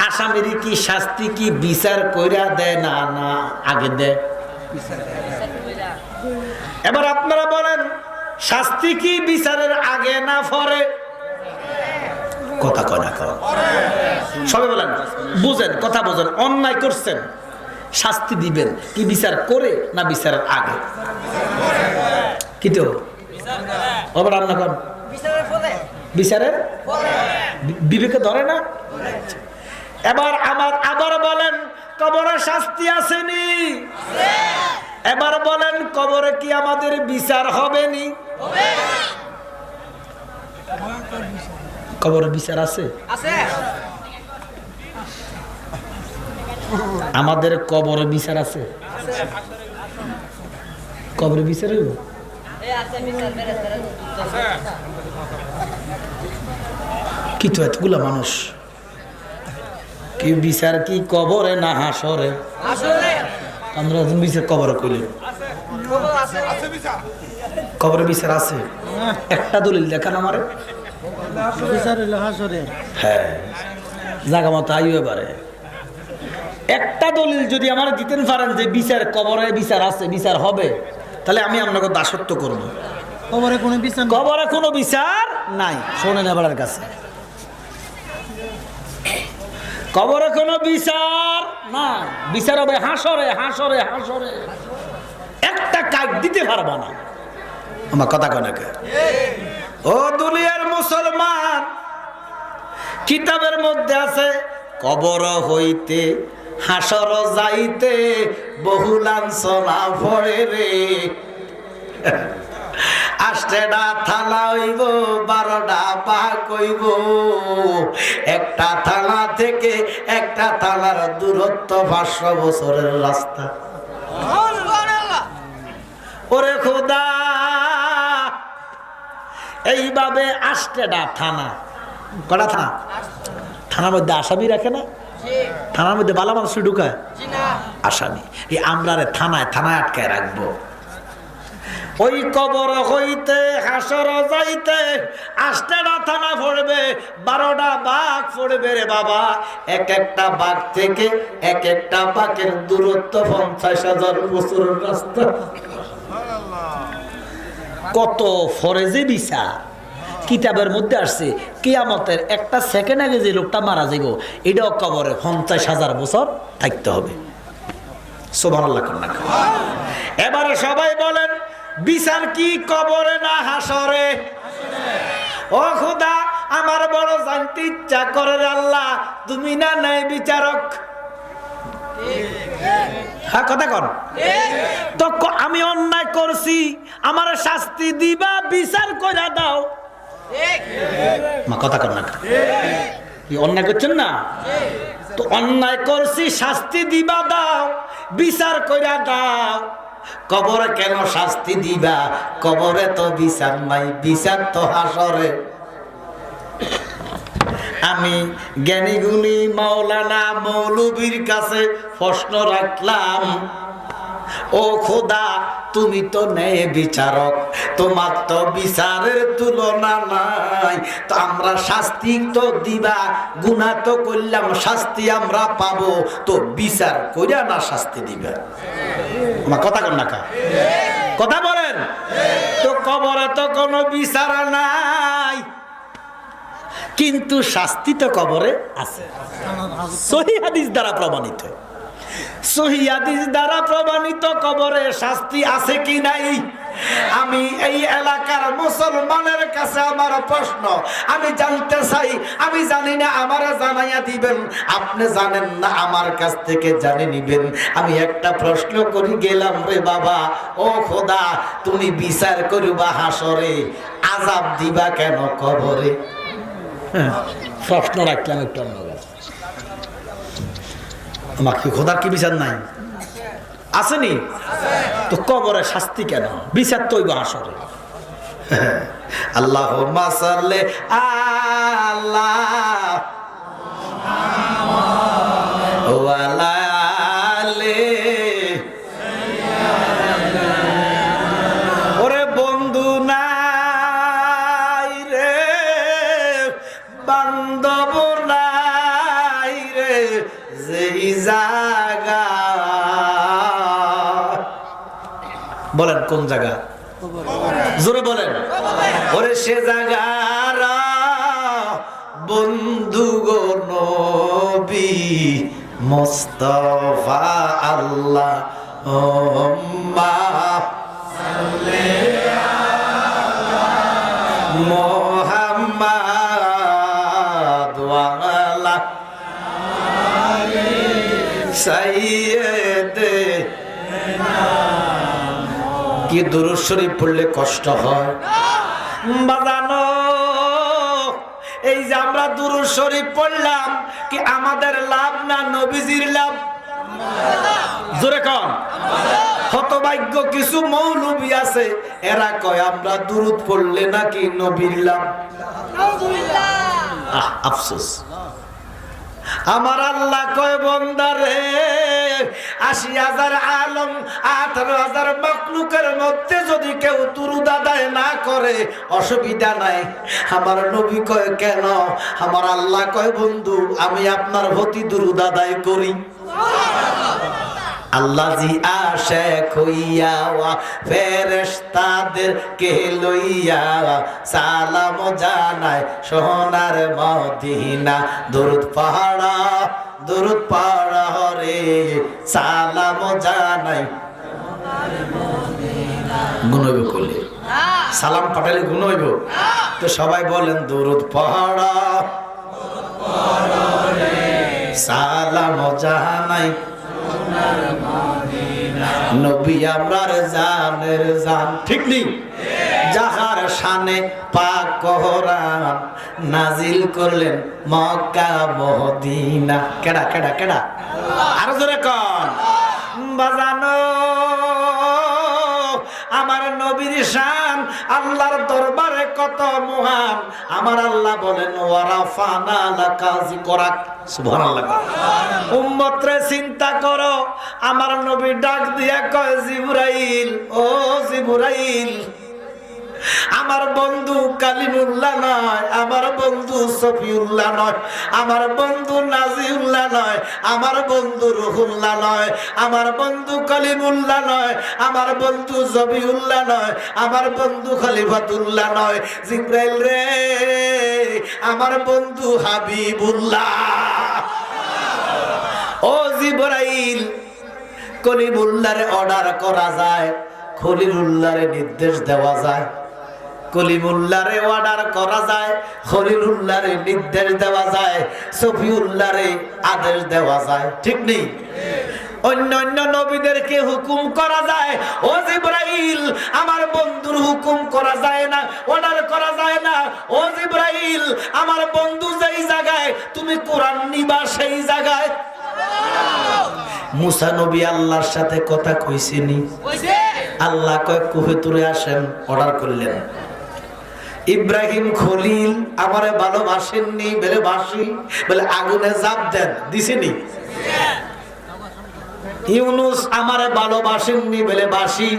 Speaker 1: আসামির কি শাস্তি কি বিচার কইরা দেয় না? না আগে দেয়? এবার আপনারা বলেন শাস্তি কি বিচারের আগে না পরে? কথা কয় না? সবাই বলেন, বুঝেন, কথা বুঝেন। অন্যায় করছেন, শাস্তি দিবেন কি বিচার করে না বিচারের আগে? কি তো আবার রান্না কর, বিচারের বিবেকে ধরে না? এবার আবার বলেন কবরে শাস্তি আসেনি? এবার বলেন কবরে কি আমাদের বিচার হবে নি? কবরে বিচার আছে? আমাদের কবরে বিচার আছে? কবরে বিচার হইব? কি তো এতগুলা মানুষ, কি বিচার কি কবরে না হাসরে? আমরা বিচার কবরে কইলে কবরে বিচার আছে? একটা দলিল দেখান আমারে। হ্যাঁ, জায়গা মতো আইও। এবারে একটা দলিল যদি আমার দিতেন পারেন যে বিচার, কবরে বিচার আছে, বিচার হবে, তাহলে আমি আপনাকে দাসত্ব করব। কবরে কোনো বিচার, কবরে কোনো বিচার নাই। শোনেন এবার কাছে, কবরে কোনো বিচার না, বিচার হবে হাসরে। হাসরে হাসরে একটা কাজ দিতে পারবো না। আমার কথা কয় না? ও দুনিয়ার মুসলমান, কিতাবের মধ্যে আছে কবর হইতে হাসর যাইতে বহু লাঞ্ছনা পড়ে রে। আষ্টেটা থানা হইব 12টা পাক হইব একটা থানা থেকে একটা থানার দূরত্ব 500 বছরের রাস্তা ওরে খোদা এইভাবে আষ্টেটা থানা কটা থানা থানার মধ্যে আসামি রাখে না থানার মধ্যে বালা মানুষ ঢুকায় আসামি এই আমরা থানায় আটকায় রাখবো ওই কবর হইতে হাসর যাইতে আষ্টেটা থানা পড়বে 12টা বাঘ পড়বে রে বাবা এক একটা বাঘ থেকে এক একটা বাঘের দূরত্ব 50,000 বছরের রাস্তা কত ফরেজে বিচার কিতাবের মধ্যে আসছে কিয়ামতের একটা সেকেন্ড আগে যে লোকটা মারা যাইব এটাও কবরে 50,000 বছর থাকতে হবে সুবহানাল্লাহ কন্যা এবারে সবাই বলেন বিচার কি কবরে না হাসরে ও খোদা আমার বড় জানতে ইচ্ছা করে আল্লাহ তুমি না নাই বিচারক হ্যাঁ কথা কর তো আমি অন্যায় করছি আমার শাস্তি দিবা বিচার কইরা দাও মা কথা কর না কি অন্যায় করছেন না তো অন্যায় করছি শাস্তি দিবা দাও বিচার কইরা দাও কবরে কেন শাস্তি দিবা কবরে তো বিচার নাই বিচার তো হাসরে আমি জ্ঞানী গুণী মাওলানা মৌলবীর কাছে প্রশ্ন রাখলাম ও খোদা তুমি তো ন্যায় বিচারক তোমার তো বিচারের তুলনা নাই তো আমরা শাস্তি তো দিবা গুনাহ তো করলাম শাস্তি আমরা পাবো তো বিচার কইরা না শাস্তি দিবা আমার কথা কর না কা কথা বলেন তো কবরে তো কোনো বিচার নাই কিন্তু শাস্তি তো কবরে আছে সহিহ হাদিস দ্বারা প্রমাণিত সহিহ হাদিস দ্বারা প্রমাণিত কবরে শাস্তি আছে কি নাই আমি এই এলাকার মুসলমানের কাছে আমার প্রশ্ন আমি জানতে চাই আমি জানি না আমারে জানাইয়া দিবেন আপনি জানেন না আমার কাছ থেকে জানে নিবেন আমি একটা প্রশ্ন করি গেলাম রে বাবা ও খোদা তুমি বিচার করবা হাসরে আযাব দিবা কেন কবরে প্রশ্ন রাখলাম একটু অন্য আমাকে খোদার কি বিচার নাই আসেনি তো কবরে শাস্তি কেন বিচার তো হাসরে আল্লাহুম্মা সাল্লি আলা ওয়ালা আলি ওরে বন্ধু নাই রে বান্ধব নাই রে যেই জায়গা বলেন কোন জায়গা জোরে বলেন ওরে সে জায়গার বন্ধু গো নবী মুস্তাফা আল্লাহুম্মা সাল্লি আলা মুহাম্মাদ ওয়া আলা আলি সাইয়্যিদিনা কি দুরূদ শরীফ পড়লে কষ্ট হয় বাজানো এই যে আমরা দুরূদ শরীফ পড়লাম কি আমাদের লাভ না নবীজির লাভ জোরে কোন হতভাগ্য কিছু মৌলবী আছে এরা কয় আমরা দুরূদ পড়লে নাকি নবীর লাভ আলহামদুলিল্লাহ আফসোস আমার আল্লাহ কয় বান্দারে ৮০,০০০ আলম ১৮,০০০ মাখলুকের মধ্যে যদি কেউ দুরূদ আদায় না করে অসুবিধা নাই আমার নবী কয় কেন আমার আল্লাহ কয় বন্ধু আমি আপনার প্রতি দুরূদ আদায় করি আল্লাহ জি আশিক হইয়া ফেরেশতাদের কে লইয়া সালাম জানায় সোনার মদিনা দরুদ পাড়া রে সালাম জানাই গুণ হইব করলে সালাম পাঠালে গুণ হইব তো সবাই বলেন দরুদ পাড়া সালাম জানাই নবী আমরার জানের জান, ঠিক নেই? যাহার শানে পাক কোরআন নাজিল করলেন মক্কা মদিনা। কেডা কেডা কেডা? আরো জোরে কোন বাজানো। আমার নবীর শান আল্লাহর দরবারে কত মহান। আমার আল্লাহ বলেন ওয়ারাফানা লাকা যিকরাক। সুবহানাল্লাহ। উম্মত রে চিন্তা করো, আমার নবী ডাক দিয়া কয় জিবরাইল, ও জিবরাইল, আমার বন্ধু কালিমুল্লাহ নয়, আমার বন্ধু সফিউল্লাহ নয়, আমার বন্ধু নাজিউল্লাহ নয়, আমার বন্ধু রুহুল্লাহ নয়, আমার বন্ধু কালিমুল্লাহ নয়, আমার বন্ধু জবিউল্লাহ নয়, আমার বন্ধু খলিফাতুল্লাহ নয়। জিবরাইল রে, আমার বন্ধু হাবিবুল্লাহ। ও জিবরাইল, কলিমুল্লাহরে অর্ডার করা যায়, খলিলুল্লাহরে নির্দেশ দেওয়া যায়। কলিমুল্লাহরে অর্ডার করা যায়, খলিলুল্লাহরে নির্দেশ দেওয়া যায়, সফিউল্লাহরে আদেশ দেওয়া যায়, ঠিক নেই? অন্য অন্য নবীদেরকে হুকুম করা যায়। ও জিবরাইল, আমার বন্ধুর হুকুম করা যায় না, অর্ডার করা যায় না। ও জিবরাইল, আমার বন্ধু যেই জায়গায় তুমি কোরআন নিবা সেই জায়গায়। মুসা নবী আল্লাহর সাথে কথা কইছেনি? আল্লাহ কয় কুহে তুরে আসেন, অর্ডার করলেন। ইব্রাহিম খলিল আমারে ভালোবাসেননি? বলে বাসি। বলে আগুনে জাপ দেন, দিছেনি? ইউনুস আমারে ভালোবাসেননি? বলে বাসি।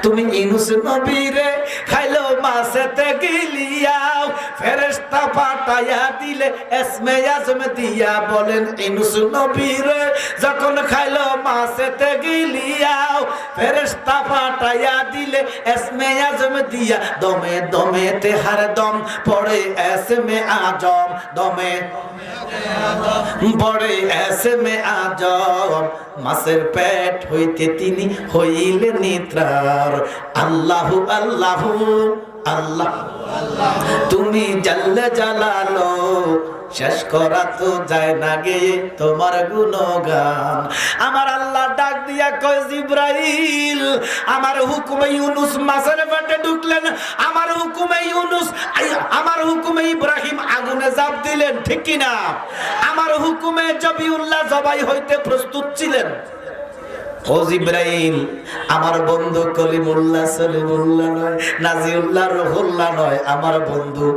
Speaker 1: তুমি ইউনুস নবীরে খাইলো মাছেতে গিলিয়াও, ফেরেশতা পাঠাইয়া দিলে এসমে আজম দিয়া বলেন ইউনুস নবীরে যখন খাইলো মাছেতে গিলিয়াও, ফেরেশতা পাঠাইয়া দিলে এসমে আজম দিয়া দমে দমে তেহার দম পড়ে এসমে আজম, দমে পড়ে এসমে আজম। মাছের পেট হইতে তিনি হইলেন নিদ্রার। আল্লাহু আল্লাহু আল্লাহ, তুমি জাল্লে জালালো, শেষ করা তো যায় না গে তোমার গুণগান। আমার আল্লাহ ডাক দিয়া কয় জিবরাইল, আমার হুকুমে ইউনুস মাছের পেটে ঢুকলেন, আমার হুকুমে ইউনুস, আমার হুকুমে ইব্রাহিম আগুনে জাপ দিলেন, ঠিক কি না? আমার হুকুমে জবিউল্লাহ জবাই হইতে প্রস্তুত ছিলেন। ও জিবরাইল, আমার বন্ধু কলিমুল্লাহ সলিমুল্লাহ নয়, নাজিউল্লাহ রুহুল্লাহ নয়, আমার বন্ধু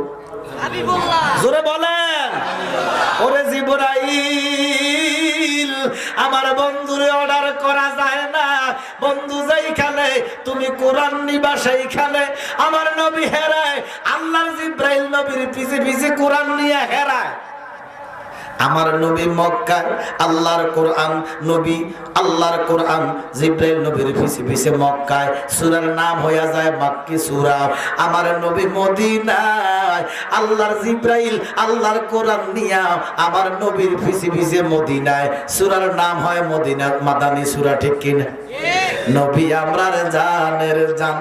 Speaker 1: হাবিবুল্লাহ। জোরে বলেন। ওরে জিবরাইল, আমার বন্ধুরে অর্ডার করা যায় না। বন্ধু যেইখানে তুমি কোরআন নিবা সেইখানে আমার নবী হেরায়। আল্লাহর জিবরাইল নবীর পিছে পিছে কোরআন নিয়ে হেরায়। আমার নবী মক্কায় আল্লাহর কোরআন, নবী আল্লাহর কোরআন, জিবরাইল নবীর পিছে পিছে মক্কায়। সূরার নাম হইয়া যায় মাক্কি সূরা। আমার নবী মদিনায় আল্লাহর জিবরাইল আল্লাহর কোরআন নিয়া আমার নবীর পিছে পিছে মদিনায়। সূরার নাম হয় মদিনা মাদানী সূরা, ঠিক কিনা? নবী আমরার জানের জান,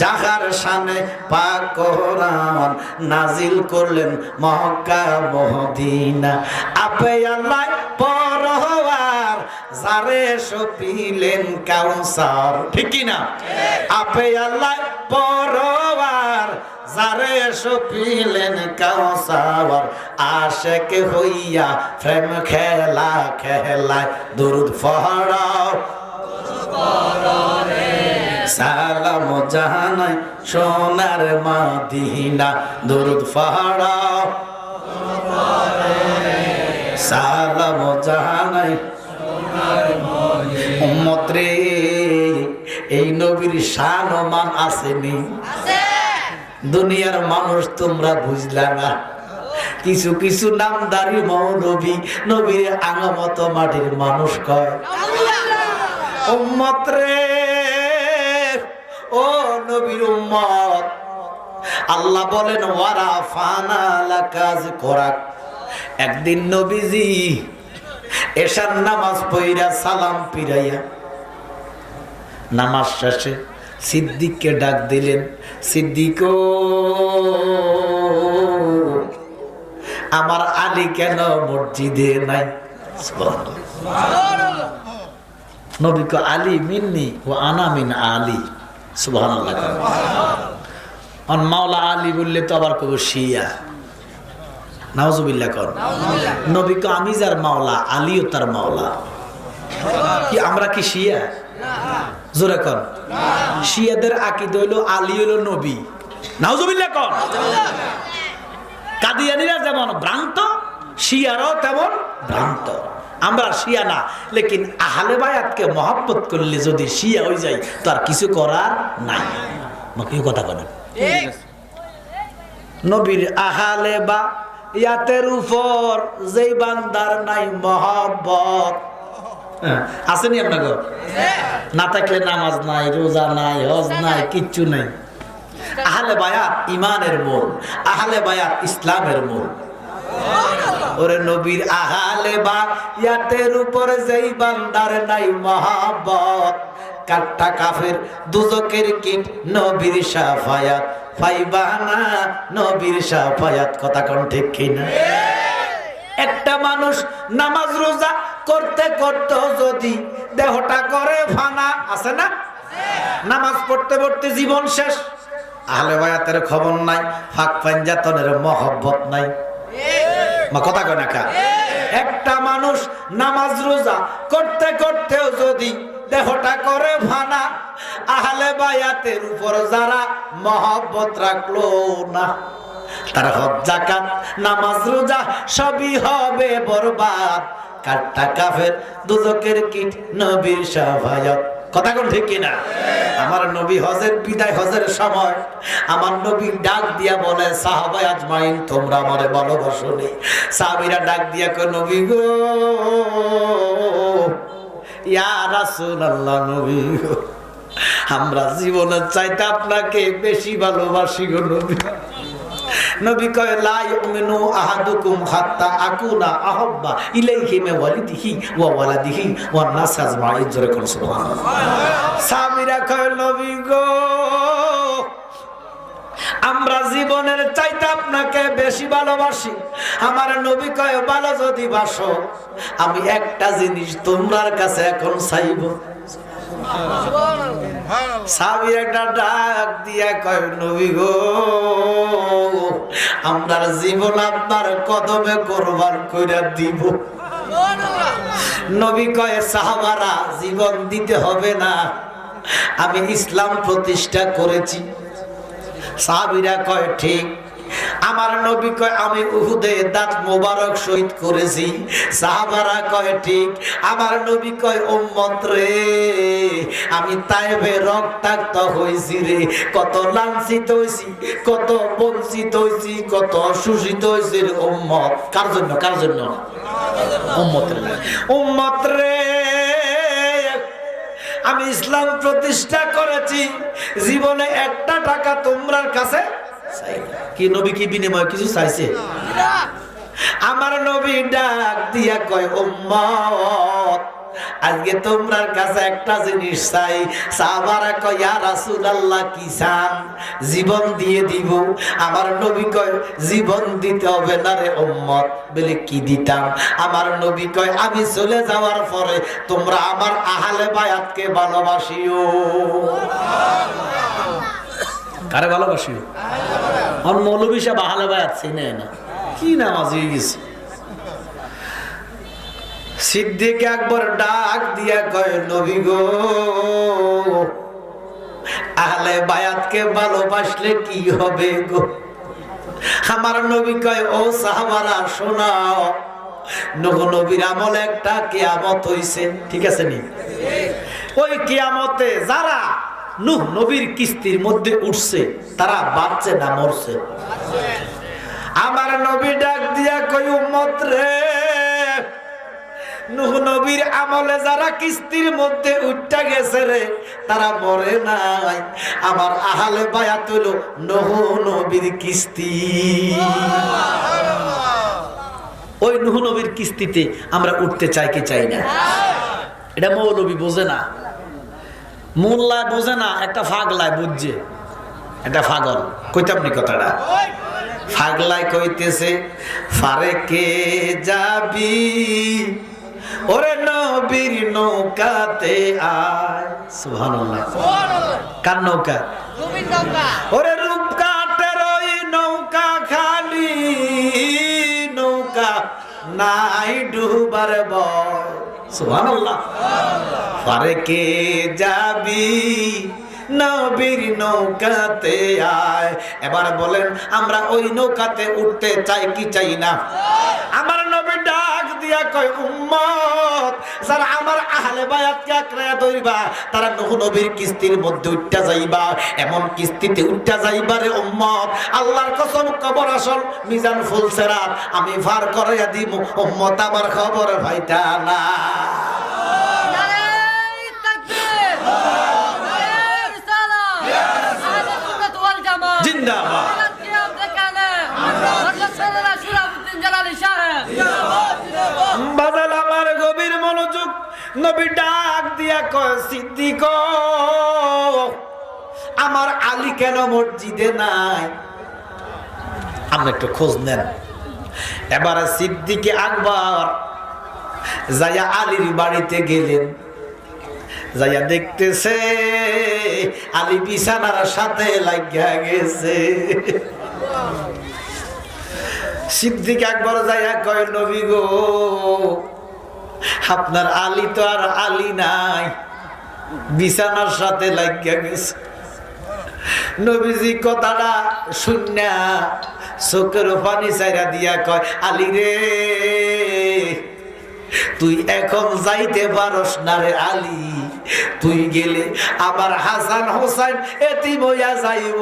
Speaker 1: যাহার শানে পাক কোরআন নাজিল করলেন মক্কা মদিনা। আপে আল্লাহ পরওয়ার যারে সপিলেন কাউসার, ঠিক কি না? আপে আল্লাহ পরওয়ার যারে সপিলেন কাউসার, আশিক হইয়া প্রেম খেলা খেলায় দরুদ পড়াও, সালাম জানাই সোনার মদিনা, দরুদ পড়াও, সালাম জানাই সোনার মদিনা। উম্মত রে, এই নবীর শান ও মান আসেনি? দুনিয়ার মানুষ তোমরা বুঝলা না। কিছু কিছু নামদারি মৌলবী নবীর আগামত মাটির মানুষ কয়। উম্মত রে, ও নবীর উম্মত, আল্লাহ বলেন ওয়ারাফানা লাকা যিকরাক। একদিন নবীজি এশার নামাজ পড়িয়া সালাম ফিরাইয়া নামাজ শেষে সিদ্দিককে ডাক দিলেন, সিদ্দিক আমার আলী কেন মসজিদে নাই? নবী কয় আলী মিন্নি ও আনা মিন আলী। সুবহানাল্লাহ। অন মাওলা আলী বললে তো আবার কব শিয়া। নাউজুবিল্লাহ কর। নবী কয় আমি যার মাওলা আলীও তার মাওলা। কি আমরা কি শিয়া? জোরে কর। শিয়াদের আকীদা হইল আলী হইল নবী। নাউজুবিল্লাহ কর। কাদিয়ানীরা যেমন ভ্রান্ত, শিয়ারাও তেমন ভ্রান্ত। আমরা শিয়া না, লেকিন আহলে বায়াতকে মহব্বত করলে যদি শিয়া হয়ে যায় তো আর কিছু করার নাই। কেউ কথা বলেন নবীর আহলে বায়াতের উপর যেই বান্দার নাই মহব্বত, আসেনি আপনাকে? না থাকলে নামাজ নাই, রোজা নাই, হজ নাই, কিচ্ছু নাই। আহলে বায়াত ইমানের মূল, আহলে বায়াত ইসলামের মূল। ওরে নবীর আহলে বায়াতের উপর যেই বান্দার নাই মহব্বত, কাট্টা কাফের দুজকের কীট নবীর শাফায়াত পাইবা না, নবীর শাফায়াত। কথা কোন ঠিক কিনা? একটা মানুষ নামাজ রোজা করতে করতে যদি দেহটা করে ফানা, আছে না? নামাজ পড়তে পড়তে জীবন শেষ, আহলে বায়াতের খবর নাই, ফাঁক পাঞ্জাতনের মহব্বত নাই। কথা কয় না কা? একটা মানুষ নামাজ রোজা করতে করতেও যদি দেহটা করে ফানা, আহলে বায়াতের উপর যারা মহব্বত রাখলো না, তার হজ যাকাত নামাজ রোজা সবই হবে বরবাদ। কাট্টা কাফের দুজকের কীট নবীর শাফায়াত। কথা কোন ঠিক কিনা? আমার নবী হজের বিদায় হজের সময় আমার নবী ডাক দিয়া বলে, সাহাবায়ে আজমাইন তোমরা আমারে ভালোবাসো নি? সাহাবীরা ডাক দিয়া কয়, নবী গো, ইয়া রাসূলুল্লাহ, নবী গো, আমরা জীবনের চাইতে আপনাকে বেশি ভালোবাসি গো নবী। নবী কয়, লা ইউমিনু আহাদুকুম হাত্তা আকুনা আহাব্বা ইলাইহি মিন ওয়ালিদিহি ওয়া ওয়ালাদিহি ওয়ান নাস আজমাইন। জোরে কোন সুবহানাল্লাহ। সাহাবীরা কয়, নবী গো, আমরা জীবনের চাইতে আপনাকে বেশি ভালোবাসি। আমার নবী কয়, ভালো যদি বাসো, আমি একটা জিনিস তোমার কাছে এখন চাইব। সাহাবী একটা ডাক দিয়া কয়, নবী গো, আমরার জীবন আপনার কদমে কুরবান কইরা দিব। নবী কয়, সাহাবারা জীবন দিতে হবে না, আমি ইসলাম প্রতিষ্ঠা করেছি। সাহাবীরা কয়, ঠিক। আমার নবী কয়, আমি উহুদে দাঁত মোবারক শহীদ করেছি। সাহাবারা কয়, ঠিক। আমার নবী কয়, উম্মত রে, আমি তায়েফে রক্তাক্ত হইছি রে, কত লাঞ্ছিত হইছি, কত বঞ্চিত হইছি, কত শোষিত হইছি রে উম্মত। কার জন্য? কার জন্য? উম্মত রে। উম্মত রে, আমি ইসলাম প্রতিষ্ঠা করেছি, জীবনে একটা টাকা তোমরার কাছে কি নবী কি বিনিময় কিছু চাইছে? আমার নবী ডাক দিয়া কয়, উম্মত, আজকে তোমার কাছে একটা জিনিস চাই। সাহাবারা কয়, ইয়া রাসূলুল্লাহ, কি চান? জীবন দিয়ে দিব। আমার নবী কয়, জীবন দিতে হবে না রে উম্মত। বলে কি দিতাম? আমার নবী কয়, আমি চলে যাওয়ার পরে তোমরা আমার আহলে বায়াতকে ভালোবাসিও। কারে ভালোবাসিও? আর মৌলভী সাহেব আহলে বায়াত চিনে না, কি নামাজ হয়ে গেছে। সিদ্দিক আকবর ডাক দিয়া কয়, নবী গো, আহলে বায়াতকে ভালোবাসলে কি হবে গো? আমার নবী কয়, ও সাহাবারা শোনাও, নূহ নবীর আমলে একটা কিয়ামত হইছে, ঠিক আছে নি? ওই কিয়ামতে যারা নূহ নবীর কিস্তির মধ্যে উঠছে তারা বাঁচছে না মরছে? আমার নবী ডাক দিয়া কই, উম্মত রে, নূহ নবীর আমলে যারা কিস্তির মধ্যে উঠটা গেছে রে, তারা মরে নাই। আমার আহলে বায়াত হলো নূহ নবীর কিস্তি। ওই নূহ নবীর কিস্তিতে আমরা উঠতে চাই কি চাই না? এটা মৌলবী বোঝে না, মোল্লায় বোঝে না, একটা ফাগলায় বুঝছে। এটা পাগল, কইতাম নি কথাটা? ফাগলায় কইতেছে, ফারেকে যাবি ওরে নবীর নৌকাতে আয়। সুবহানাল্লাহ। কার নৌকা?
Speaker 2: নবীর নৌকা।
Speaker 1: ওরে রূপকাটের ওই নৌকা খালি নৌকা নাই ডুবার ভয়। সুবহানাল্লাহ। পারে কে যাবি নবীর নৌকাতে আয়। এবার বলেন আমরা ওই নৌকাতে উঠতে চাই কি চাই না? আমার নবী ডাক দিয়া কয় উম্মত যারা আমার আহলে বায়াতকে আঁকড়ায়া ধরবা তারা নূহ নবীর কিস্তির মধ্যে উঠতে যাইবা। এমন কিস্তিতে উঠতে যাইবা রে উম্মত, আল্লাহর কসম কবর আসল মিজান ফুল সেরাত আমি ফার করাইয়া দিব। উম্মত আমার খবর ভাইটা না। বাজাল আমার গভীর মনোযোগ। নবী ডাক দিয়া কয় সিদ্দিক আমার আলী কেন মসজিদে নাই? আপনি একটু খোঁজ নেন। এবারে সিদ্দিকে আকবর যাইয়া আলীর বাড়িতে গেলেন, যাইয়া দেখতেছে আলী বিছানার সাথে লাগিয়া গেছে। সিদ্দিক আকবর যাইয়া কয় নবী গো আপনার আলী তো আর আলী নাই, বিছানার সাথে লাগিয়া গেছে। নবীজি কথাটা শুনিয়া চোখের পানি ছাইরা দিয়া কয় আলী রে তুই এখন যাইতে পারস না রে আলী, তুই গেলে আমার হাসান হোসেন এতিম হইয়া যাইব,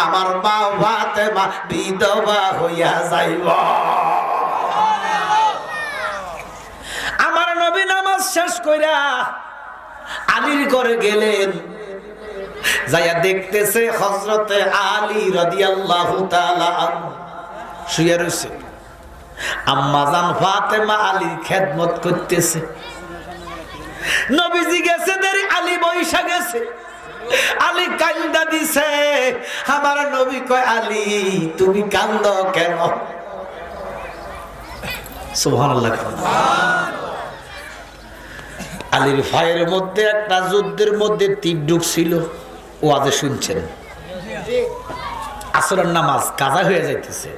Speaker 1: আমার মা ফাতেমা বিধবা হইয়া যাইব। আমার নবী নামাজ শেষ কইরা আলীর ঘরে গেলেন, যাইয়া দেখতেছে হযরতে আলী রাদিয়াল্লাহু তাআলা আনহু শুয়ে রয়েছে, আম্মা জান ফাতেমা আলীর খেদমত করতেছে। নবীজি গেছে দেরি, আলী বৈশা গেছে। আলী কান্দা দিছে। আমার নবী কয় আলী তুমি কান্দ কেন? সুবহানাল্লাহ। আলীর ভাইয়ের মধ্যে একটা যুদ্ধের মধ্যে তীর ঢুকছিল, ওয়াজে শুনছেন, আসরের নামাজ কাজা হয়ে যাইতেছে,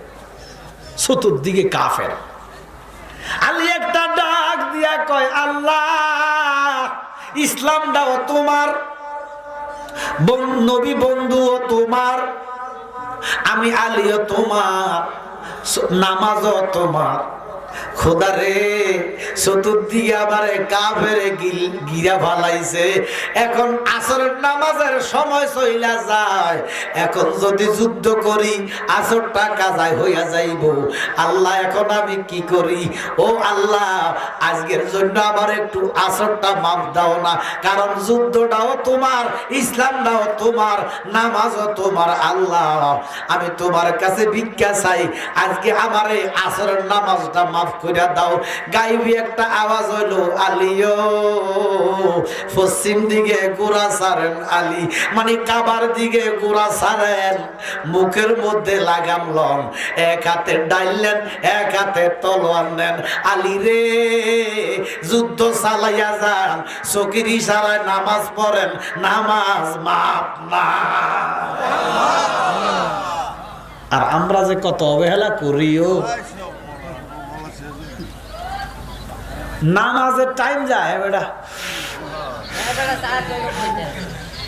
Speaker 1: চতুর্দিকে কাফের। আলী একটা ডাক দিয়া কয় আল্লাহ ইসলামটাও তোমার, নবী বন্ধুও তোমার, আমি আলীও তোমার, নামাজও তোমার। খোদা রে চতুর্দিকে আমারে কাফেরে গিরা ফালাইছে, এখন আসরের নামাজের সময় চইলা যায়, এখন যদি যুদ্ধ করি আসরটা কাজায় হইয়া যাইব। আল্লাহ এখন আমি কি করি? ও আল্লাহ আজকের জন্য আমার একটু আসরটা মাফ দাও না, কারণ যুদ্ধটাও তোমার, ইসলামটাও তোমার, নামাজও তোমার। আল্লাহ আমি তোমার কাছে ভিক্ষা চাই, আজকে আমার এই আসরের নামাজটা মাফ কইরা দাও। গাইবি একটা আওয়াজ হইলো আলীও পশ্চিম দিকে গোড়া ছাড়েন আলী, মানে কাবার দিকে গোড়া ছাড়েন, মুখের মধ্যে লাগাম লন, এক হাতে ডাইলেন এক হাতে তলোয়ার নেন। আলী রে যুদ্ধ চালাইয়া যান, চোখের ইশারায় নামাজ পড়েন, নামাজ মাফ না। আর আমরা যে কত অবহেলা করিও, নামাজের টাইম যায় বেটা,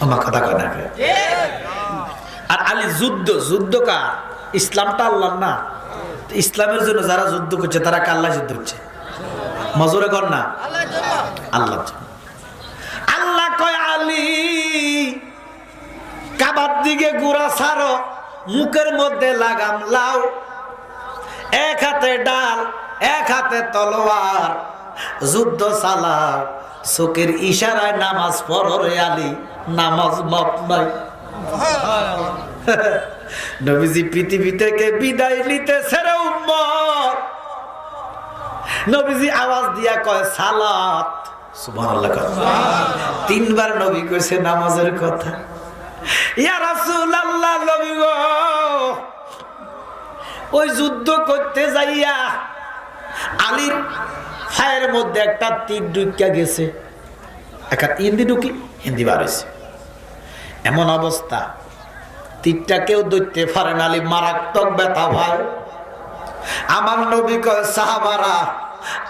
Speaker 1: আমার কথা কয় না। আর আলী যুদ্ধ কার? ইসলামটা আল্লাহর না। ইসলামের জন্য যারা যুদ্ধ করছে তারা কাল্লা যুদ্ধ হচ্ছে, মজুরে কর না আল্লাহ। আল্লাহ কয় আলী কাবার দিকে গোড়া ছাড়ো, মুখের মধ্যে লাগাম লাও, এক হাতে ডাল এক হাতে তলোয়ার, যুদ্ধ চালাও, চোখের ইশারায় নামাজ পড়ো রে আলী, নামাজ মাপ নাই। নবীজি পৃথিবী থেকে বিদায় নিতেছে রে উম্মত। নবীজি আওয়াজ দিয়া কয় সালাত, সুবহানাল্লাহ। তিনবার নবী কইছে নামাজের কথা। ইয়া রাসূলুল্লাহ, নবী গো ওই যুদ্ধ করতে যাইয়া আলীর ফায়ের মধ্যে একটা তীর ঢুকিয়া গেছে, একটা হিন্দি ঢুকি হিন্দি বার হয়েছে। এমন অবস্থা তীরটা কেউ ধরতে পারে না, মারাত্মক ব্যথা ভাই। আমার নবী কয় সাহাবারা,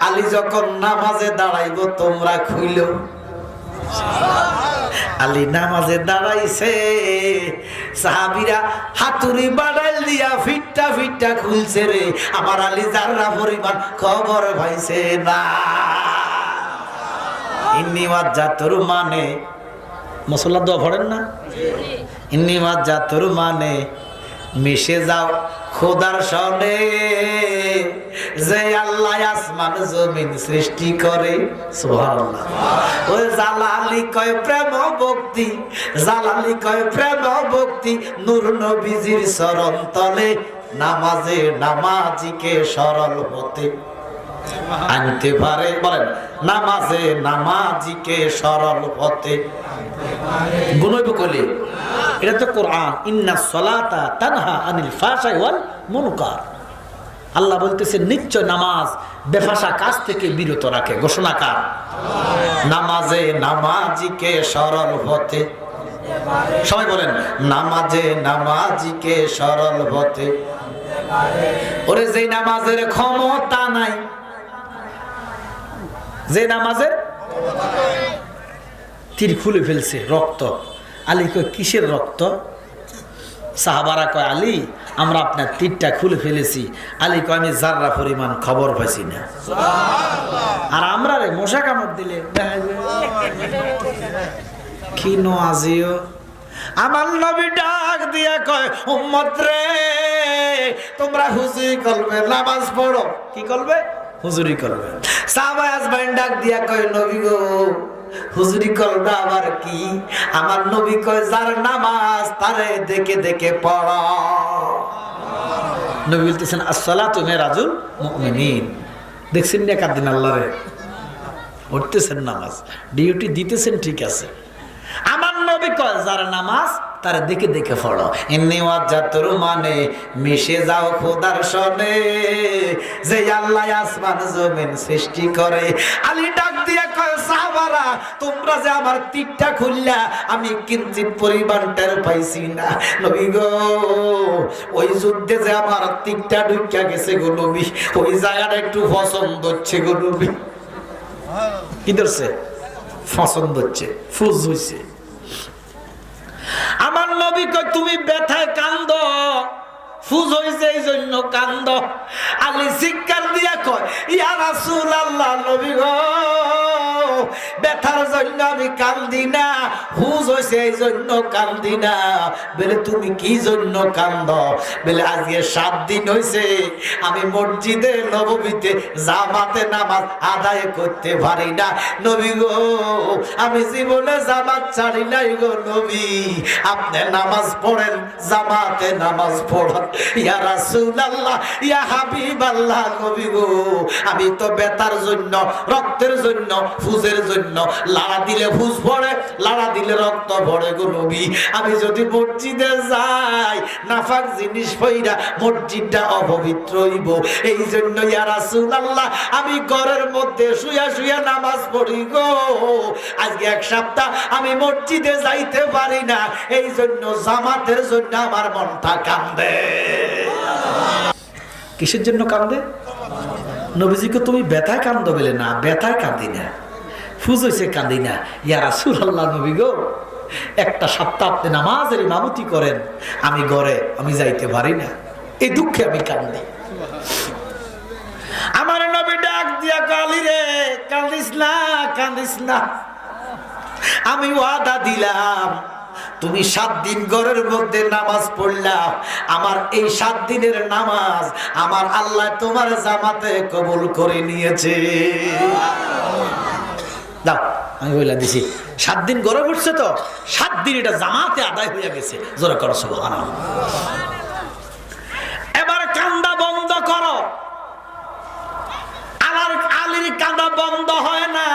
Speaker 1: আলী যখন নামাজে দাঁড়াইব তোমরা খুইল। আলী নামাজে দাঁড়াইছে, সাহাবীরা হাতুড়ি বাড়াইল দিয়া ফিটটা ফিটটা খুলছে রে। আমার আলী যাররা পরিমাণ খবর পাইছে না। ইন্নী ওয়াজ্জাতুর মানে মুসল্লা দোয়া পড়েন না? ইন্নী ওয়াজ্জাতুর মানে মিশে যাও খোদার সনে, যে আল্লাহ আসমান জমিন সৃষ্টি করে। সুবহানাল্লাহ। ওই জালালি কয় প্রেম ভক্তি, জালালি কয় প্রেম ভক্তি, নূর নবীজির চরণ তলে নামাজে নামাজিকে সরল হতে আনতে পারে। বলেন নামাজে নামাজিকে সরল হতে গুনইব কইলে এটা তো কোরআন। ইন্নাস সালাতা তানহা আনিল ফাহশাই ওয়াল মুনকার। আল্লাহ বলতেছে নিশ্চয় নামাজ বেফাশা কাজ থেকে বিরত রাখে। ঘোষণাকার নামাজে নামাজিকে সরল হতে। সবাই বলেন নামাজে নামাজিকে সরল হতে। ওরে যে নামাজের ক্ষমতা নাই, যে নামাজের তীর খুলে ফেলছে রক্ত। আলী কয় কিসের রক্ত? সাহাবারা কয় আলী আমরা আপনার তীরটা খুলে ফেলেছি। আলী কয় আমি যাররা পরিমাণ খবর পাইছি না। আর আমরা রে মশা কামড় দিলে কি নজিও। আমার নবী ডাক দিয়া কয় উম্মত রে, তোমরা হুজুরি করবে, নামাজ পড়ো। কি করবে? হুজুরি করবে। সাহাবা আজমাইন ডাক দিয়া কয় নবী গো হুজুরি করবে আবার কি? আমার নবী কয় যার নামাজ তারে দেখে দেখে পড়ো। নবী বলতেছেন আসসালাতু মিরাজুল মুমিনিন। দেখছেন না কাদিন আল্লাহরে পড়তেছেন, নামাজ ডিউটি দিতেছেন, ঠিক আছে। আমার নবী কয় যার নামাজ তার দেখে দেখে পড়ো। ইন্নী ওয়াজ্জাতুর মানে মিশে যাও খোদার সনে, যে আল্লাহ আসমান জমিন সৃষ্টি করে। আলী ডাক দিয়ে কয় সাহাবারা তোমরা যে আমার তীরটা খুললা আমি কিঞ্চিত পরিমাণ টের পাইছি না। নবী গো ওই যুদ্ধে যে আমার তীরটা ঢুকিয়া গেছে গো নবী, ওই জায়গাটা একটু পছন্দ হচ্ছে গো নবী। কি ধরছে? পছন্দ হচ্ছে, ফুজ হইছে। আমার নবী কয় তুমি ব্যথায় কান্দ, ফুজ হইছে এই জন্য কান্দ। আলী চিৎকার দিয়া কয় ইয়া রাসূলুল্লাহ, নবী গো ব্যথার জন্য আমি কান্দি না, ফুজ হইছে এই জন্য কান্দি না। বলে তুমি কি জন্য কান্দ? বলে আজকে 7 দিন হইছে আমি মসজিদে নববীতে জামাতে নামাজ আদায় করতে পারি না। নবী গো আমি জীবনে জামাত ছাড়ি নাই গো নবী, আপনি নামাজ পড়েন, জামাতে নামাজ পড়েন। ইয়া রাসূলুল্লাহ, ইয়া হাবিবাল্লাহ, নবী গো আমি তো ব্যথার জন্য, রক্তের জন্য, ফুজের জন্য, লাড়া দিলে ফুজ পড়ে, লাড়া দিলে রক্ত পড়ে গো নবী। আমি যদি মসজিদে যাই নাফাক জিনিস পইরা মসজিদটা অপবিত্র হইব, এই জন্য ইয়া রাসূলুল্লাহ আমি ঘরের মধ্যে শুয়া শুয়া নামাজ পড়ি গো। আজকে 1 সপ্তাহ আমি মসজিদে যাইতে পারি না, এই জন্য জামাতের জন্য আমার মনটা কান্দে। কিসের জন্য কান্দে? নবীজিকে তুমি ব্যথায় কান্দো বলে না, ব্যথায় কাঁদি না, ফুজ হইছে কাঁদি না। ইয়া রাসূলুল্লাহ, নবী গো 1টা সপ্তাহ আপনি নামাজের ইমামতি করেন, আমি ঘরে আমি যাইতে পারি না, এই দুঃখে আমি কান্দি। আমার নবী ডাক দিয়া কালি রে কান্দিস না, কান্দিস না, আমি ওয়াদা দিলাম তুমি 7 দিন ঘরের মধ্যে নামাজ পড়লা, আমার এই 7 দিনের নামাজ আমার আল্লাহ তোমার জামাতে কবুল করে নিয়েছে। দাও আমি বলে দিছি 7 দিন ঘরে পড়ছে তো 7 দিন এটা জামাতে আদায় হয়ে গেছে। জোরে করো সুবহানাল্লাহ। এবার কান্দা বন্ধ করো। আলীর কান্দা বন্ধ হয় না।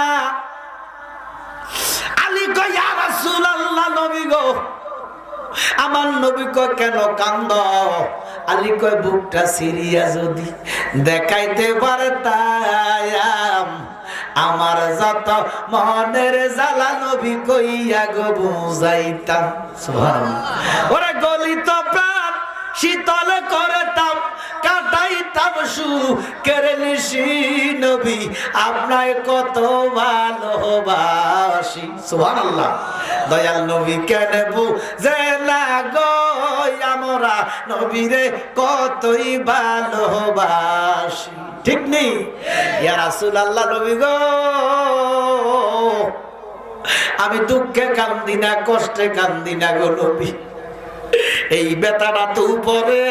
Speaker 1: আলী কয় ইয়া রাসূলুল্লাহ, নবী গো আমার নবী কয় কেন কান্দ? আলী কয় বুকটা সিরিয়া যদি দেখাইতে পারতাম আমার যত মনের জ্বালা নবী কইয়া গো বুঝাইতাম। সুবহানাল্লাহ। ওরে গলিত প্রাণ শীতল করতাম কাটাইতাম সুখের নিশি নবী আপনায় কত ভালোবাসি। সুবহানাল্লাহ। দয়াল নবী কেন বুঝে না গো আমরা নবীরে কতই ভালোবাসি। ঠিক নেই ইয়া রাসূলুল্লাহ নবী গো আমি দুঃখে কান্দি না কষ্টে কান্দি না গো নবী এই বেতাটা তো উপরে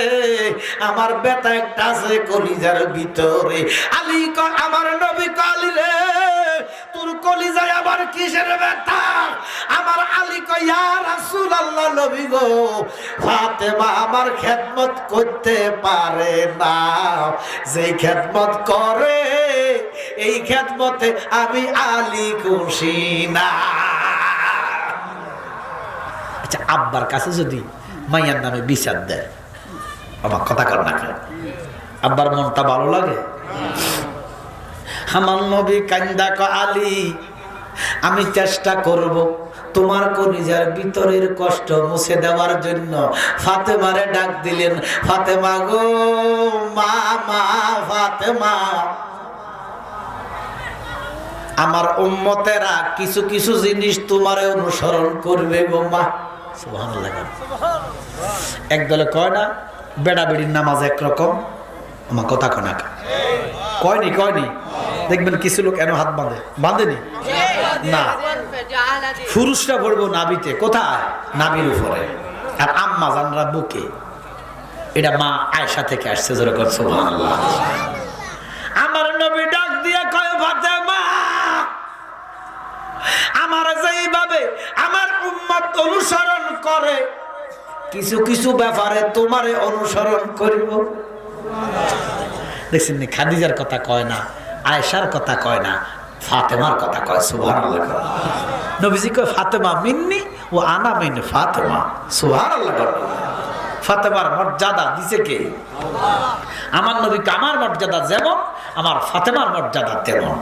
Speaker 1: আমার বেতা একটা আছে কলিজার ভিতরে। আলী কয় আমার নবী কয় আলী রে তোর কলিজায় আবার কিসের বেতা? আমার আলী কয় ইয়া রাসূলুল্লাহ নবী গো ফাতেমা আমার খেদমত করতে পারে না, যেই খেদমত করে এই খেদমতে আমি আলী খুশি না। আচ্ছা আব্বার কাছে যদি মাইয়ার নামে বিচার দেয় আমার কথা কর না কেন আব্বার মনটা ভালো লাগে? আমার নবী কান্দা কয় আলী আমি চেষ্টা করব তোমার কলিজার ভিতরের কষ্ট মুছে দেওয়ার জন্য। ফাতেমারে ডাক দিলেন, ফাতেমা গো মা মা ফাতেমা আমার উম্মতেরা কিছু কিছু জিনিস তোমারে অনুসরণ করবে গো মা। সুবহানাল্লাহ। একদলে কয় না বেড়া বেড়ির নামাজ একরকম আমার কথা কয় না কয়নি কয়নি দেখবেন কিছু লোক এন হাত বাঁধে বাঁধেনি না পুরুষরা পড়বো নাবিতে কোথায় নাবির উপরে আর আম্মা জানরা বুকে। এটা মা আয়েশা থেকে আসছে যেরকম। সুবহানাল্লাহ। আমার নবী ডাক দিয়ে কয় ফাতেমা আমার যেইভাবে আমার উম্মত অনুসরণ করে কিছু কিছু ব্যাপারে তোমারে অনুসরণ করিব। দেখছেন খাদিজার কথা কয় না, আয়েশার কথা কয় না, ফাতেমার কথা কয়। সুবহানাল্লাহ। নবীজি কয় ফাতেমা মিন্নি ও আনা মিন ফাতেমা। সুবহানাল্লাহ। ফাতেমার মর্যাদা দিছে কে? আমার নবীকে আমার মর্যাদা যেমন আমার ফাতেমার মর্যাদা তেমন।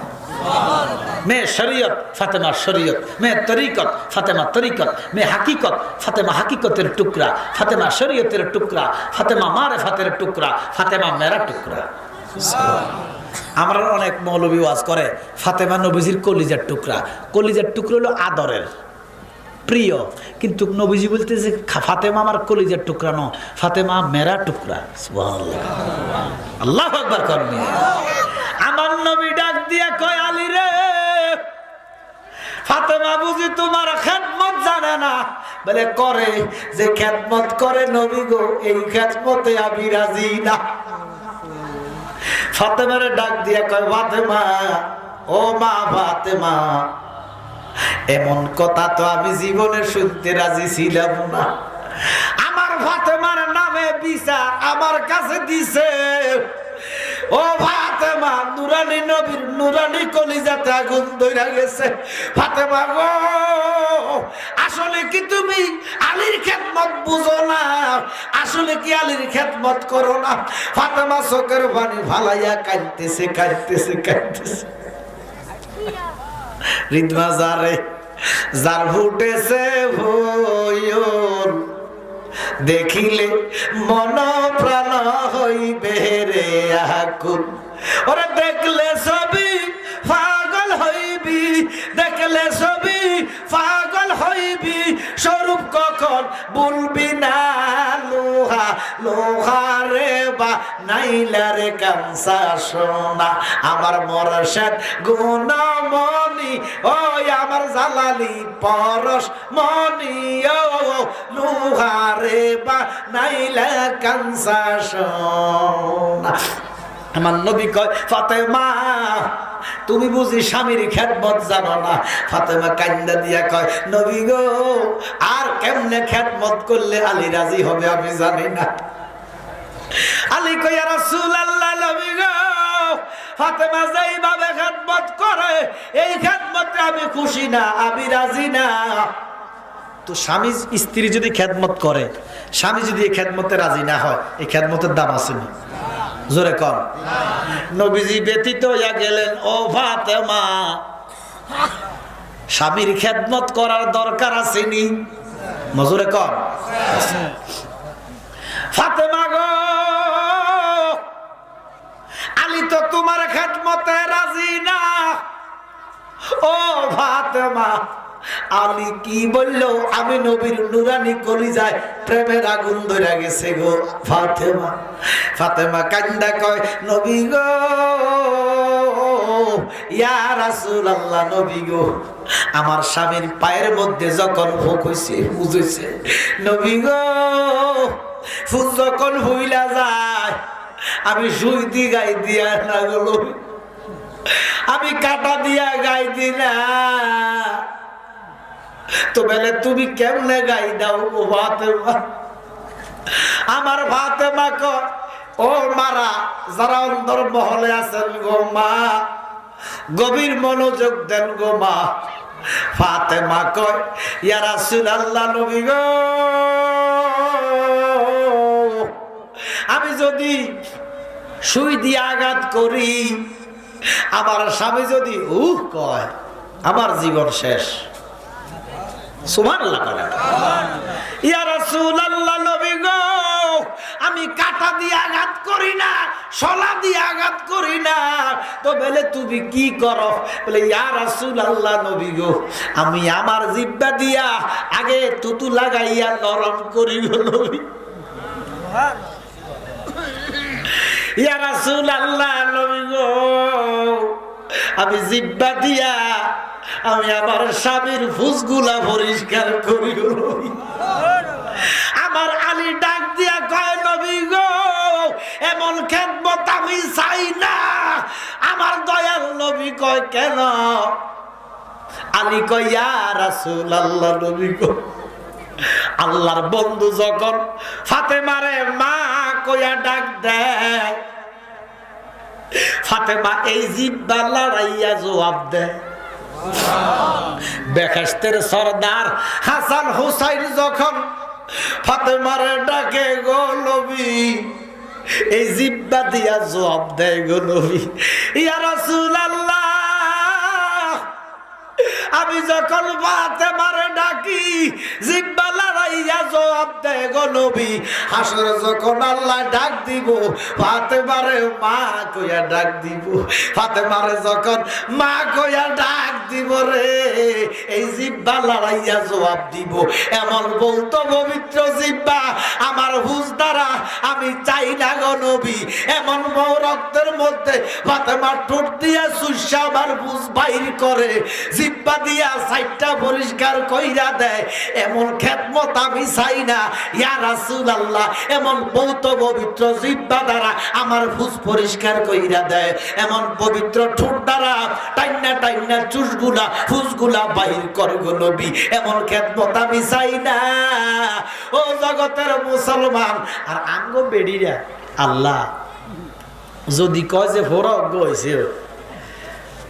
Speaker 1: মেয়ে শরীয়ত ফাতেমার শরীয়ত, মেয়ে তরিকত ফাতেমা তরিকত, মেয়ে হাকিকত ফাতেমা হাকিকতের টুকরা, ফাতেমা শরীয়তের টুকরা, ফাতেমা মারেফাতের টুকরা, ফাতেমা মেরা টুকরা। আমরা অনেক মৌলবী ওয়াজ করে ফাতেমা নবীজির কলিজার টুকরা। কলিজার টুকরা হলো আদরের প্রিয়, কিন্তু নবীজি বলতেছে ফাতেমা আমার কলিজার টুকরা ন, ফাতেমা মেরা টুকরা। সুবহানাল্লাহ। আল্লাহু আকবার করনি। আমার নবী ডাক দিয়া কয় আলী রে ফাতেমা বুঝি তোমার খেদমত জানে না? বলে করে, যে খেদমত করে নবী গো এই খেদমতে আমি রাজি না। ফাতেমারে ডাক দিয়া কয় ফাতেমা ও মা ফাতেমা এমন কথা তো আমি জীবনে শুনতে রাজি ছিলাম না। আমার ফাতেমার নামে বিচার আমার কাছে দিছে। ও ফাতেমা নুরানি নবীর নুরানি কলিজাতে আগুন ধইরা গেছে। ফাতেমা গো আসলে কি তুমি আলীর খেদমত বুঝো না? আসলে কি আলীর খেদমত করো না? ফাতেমা চোখের পানি ফালাইয়া কাঁদতেছে কাঁদতেছে কাঁদতেছে। রিদমা যারে যার ফুটেছে ভয়ন দেখিলে মন প্রাণ হইবে রে আকুল। ওরে দেখলে ছবি পাগল হইবি, দেখলে ছবি পাগল হইবি, স্বরূপ কখন বলবি না। লোহা লোহারে বা নাইলারে কামসা সোনা আমার মরশেদ গুণমণি ওই আমার জালালি পরশ মনি ও লোহারে বা নাইলা কামসা সোনা। আমার নবী কয় ফাতেমা তুমি বুঝি স্বামীর খেদমত জানো না? ফাতেমা কান্দা দিয়া কয় নবী গো আর কেমনে খেদমত করলে আলী রাজি হবে আমি জানি না। আলী কয় ইয়া রাসূলুল্লাহ নবী গো ফাতেমা যেইভাবে খেদমত করে এই খেদমতে আমি খুশি না, আমি রাজি না। তো স্বামী স্ত্রী যদি খেদমত করে, স্বামী যদি এই খেদমতে রাজি না হয়, এই খেদমতের দাম আছে না? জোরে কর। নবীজি ব্যতীত হইয়া গেলেন ও ফাতেমা, স্বামীর খেদমত করার দরকার আসেনি? মজুরে কর। ফাতেমা গো, আলী তো তোমার খেদমতে রাজি না। ও ফাতেমা, আলী কি বললো? আমি নবীর নুরানি কলিজায় প্রেমের আগুন ধরে গেছে গো ফাতেমা। ফাতেমা কান্দা কয়, নবী গো, ইয়া রাসূলুল্লাহ, নবী গো, আমার স্বামীর পায়ের মধ্যে যখন ভোগ হইছে, বুঝেছে নবী গো, ফুল যখন হইলা যায়, আমি সুই দি গাই দিয়া না গেল, আমি কাটা দিয়া গাই দি না। তো বলে তুমি কেমনে গাই দাও ও ফাতেমা? আমার ফাতেমা কয়, ও মারা, যারা অন্তর মহলে আছেন গো মা, গভীর মনোযোগ দেন গো মা। ফাতেমা কয়, ইয়া রাসূলুল্লাহ, নবী গো, আমি যদি সুই দিয়ে আঘাত করি, আমার স্বামী যদি কয়, আমার জীবন শেষ। সুবহানাল্লাহ। ইয়া রাসূলুল্লাহ, নবী গো, আমি কাটা দিয়ে আঘাত করি না, শলা দিয়ে আঘাত করি না। তো বলে তুমি কি করো? বলে, ইয়া রাসূলুল্লাহ, নবী গো, আমি আমার জিহ্বা দিয়া আগে তুতু লাগাইয়া নরম করি গো নবী। ইয়া রাসূলুল্লাহ, নবী গো, আমি জিহ্বা দিয়া আমি আমার স্বামীর ফুসগুলা পরিষ্কার করি গো নবী। আমার আলী ডাক দিয়া কয়, নবী গো, এমন খেদমত আমি চাই না। আমার দয়াল নবী কয়, কেন? আলী কয়, ইয়া রাসূলুল্লাহ, নবী গো, আল্লাহর বন্ধু যখন ফাতেমারে মা কইয়া ডাক দেয়, ফাতেমা এই জিহ্বা লড়াইয়া জবাব দেয়। বেহেশতের সরদার হাসান হুসাইন যখন ফাতেমারে ডাকে গো নবী, এই জিহ্বা দিয়া জবাব দেয় গো নবী, ইয়া রাসূলুল্লাহ, আমি যখন ফাতেমারে ডাকি, জিহ্বা লড়াইয়া জবাব দেয় গো নবী। হাসরে যখন আল্লাহ ডাক দিব, ফাতেমারে মা কইয়া ডাক দিব। ফাতেমারে যখন মা কইয়া ডাক দিব রে, এই জিহ্বা লড়াইয়া জবাব দিব। এমন বলতো পবিত্র জিহ্বা আমার হুজ দ্বারা আমি চাই না গো নবী। এমন বউ রক্তের মধ্যে ফাতেমার ঠোঁট দিয়া সুসা আমার হুজ বাইর করে, জিহ্বা দিয়া সাইটটা পরিষ্কার কইরা দেয়। এমন খেদমত আমি চাই না ইয়া রাসূলুল্লাহ। এমন বহুত পবিত্র জিহ্বা দ্বারা আমার ফুস পরিষ্কার কইরা দেয়, এমন পবিত্র ঠোঁট দ্বারা টাইনা টাইনা চুষগুলা ফুসগুলা বাহির করে গো নবী। এমন খেদমত আমি চাই না ও জগতের মুসলমান। আর আঙ্গ বেডিরা আল্লাহ যদি কয় যে ফরক হয়েছে,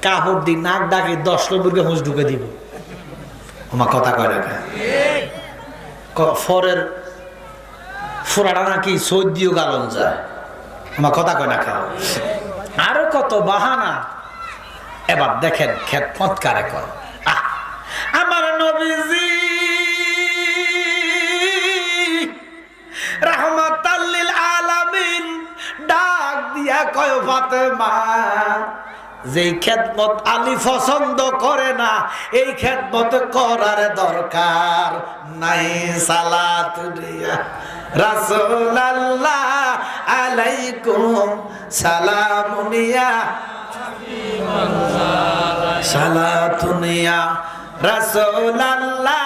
Speaker 1: কাপড় দি নাক ডাকে 10 নম্বরকে হুঁস ঢুকে দিব। আমার কথা কয় না, ফরের ফোড়াটা নাকি সৌদিও গালন যায়। আমার কথা কয় না, খাও আরো কত বাহানা। এবার দেখেন খেদমত কারে কয়। আমার নবীজি রাহমাতাল লিল আলামিন ডাক দিয়া কয়, ফাতেমা, যেই খেদমত আলী পছন্দ করে না, এই খেদমত করার দরকার নাই। সালাত দিয়া রাসূলুল্লাহ আলাইকুম সালামুনিয়া সালাতুনিয়া রাসূলুল্লাহ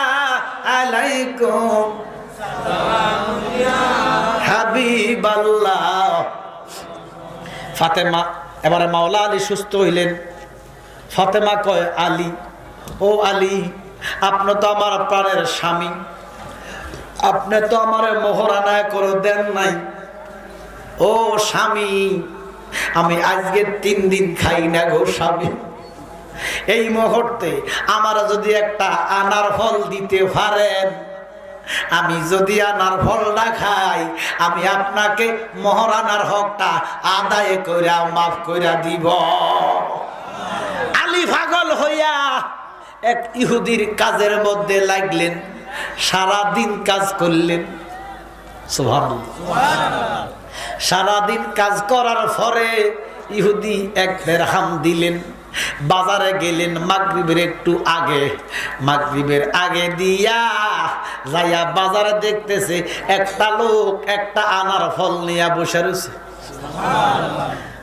Speaker 1: আলাইকুম সালামুনিয়া হাবিবাল্লাহ। ফাতেমা এবারে মাওলা আলী সুস্থ হইলেন। ফাতেমা কয়, আলী, ও আলী, আপনি তো আমার প্রাণের স্বামী, আপনি তো আমার মোহরানা করে দেন নাই। ও স্বামী, আমি আজকে 3 দিন খাই না গো স্বামী, এই মুহূর্তে আমার যদি একটা আনার ফল দিতে পারেন, আমি যদি আনার ফল না খাই, আমি আপনাকে মহারানার হকটা আদায় কইরা মাফ কইরা দিব। আলী পাগল হইয়া এক ইহুদির কাজের মধ্যে লাগলেন, সারাদিন কাজ করলেন। সুবহানাল্লাহ। সারাদিন কাজ করার পরে ইহুদি এক দিরহাম দিলেন। বাজারে গেলেন মাগরিবের একটু আগে, মাগরিবের আগে দিয়া যাইয়া বাজারে দেখতেছে একটা লোক একটা আনার ফল নিয়ে বসে রয়েছে।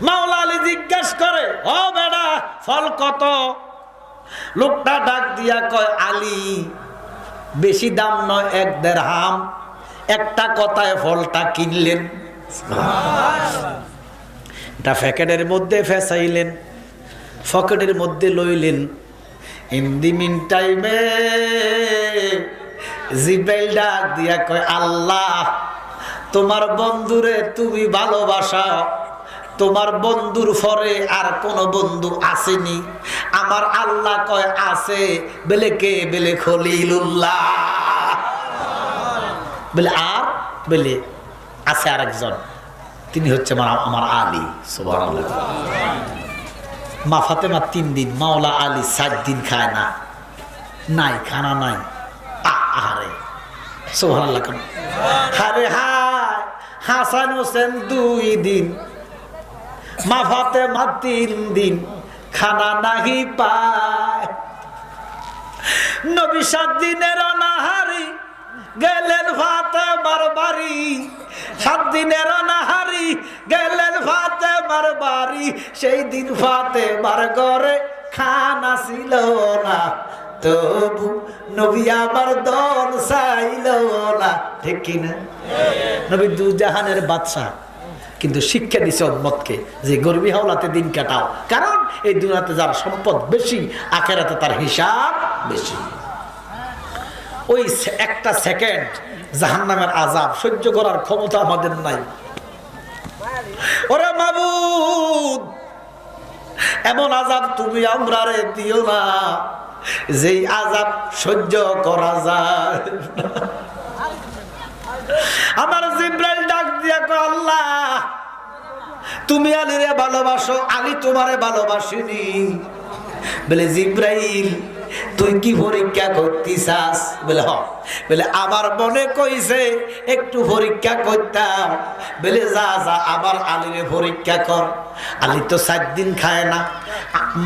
Speaker 1: মাওলা আলী জিজ্ঞাসা করে, ও বেটা ফল কত? লোকটা ডাক দিয়া কয়, আলী বেশি দাম নয়, এক দিরহাম। একটা কথায় ফলটা কিনলেন। এটা প্যাকেটের মধ্যে ফেসাইলেন, পকেটের মধ্যে লইলেন। ইন দি মিন টাইমে জিব্রাইল ডাক দিয়া কয়, আল্লাহ তোমার বন্ধুরে তুমি ভালোবাসা, তোমার বন্ধুর পরে আর কোন বন্ধু আসেনি? আমার আল্লাহ কয় আছে। বলে কে? বলে খলিলুল্লাহ। বলে আর? বলে আছে আরেকজন, তিনি হচ্ছে আমার আলী। সুবহানাল্লাহ। মা ফাতেমা 3 দিন, মাওলা আলী 7 দিন খায় না, নাই খানা নাই। আহারে সুবহানাল্লাহ। হারে হায়, হাসান হোসেন 2 দিন, মা ফাতেমা 3 দিন খানা নাহি পায়। নবী 7 দিনের অনাহারি, গেলেন ফাতেমার বাড়ি। 7 দিনের অনাহারি, গেলেন ফাতেমার বাড়ি। সেই দিন ফাতেমার ঘরে খানা ছিল না, তবু নবী আমার দন চাইল না। ঠিক কিনা? নবী দুজাহানের বাদশা, কিন্তু শিক্ষা দিছে উম্মতকে যে গর্বী হাওলাতে দিন কাটাও, কারণ এই দুনিয়াতে যার সম্পদ বেশি, আখিরাতে তার হিসাব বেশি। ওই একটা সেকেন্ড জাহান্নামের আযাব সহ্য করার ক্ষমতা আমাদের নাই। ওরে মাবুদ, এমন আযাব তুমি আমরারে দিও না যেই আযাব সহ্য করা যায়। আমার জিব্রাইল ডাক দিয়া কয়, আল্লাহ তুমি আলীরে ভালোবাসো, আলী তোমারে ভালোবাসেনি। বলে জিব্রাইল তুই কি পরীক্ষা করতে চাস? বলে হ। বলে আমার মনে কইছে একটু পরীক্ষা করতাম। বলে যা যা আবার আলীরে পরীক্ষা কর। আলী তো 7 দিন খায় না।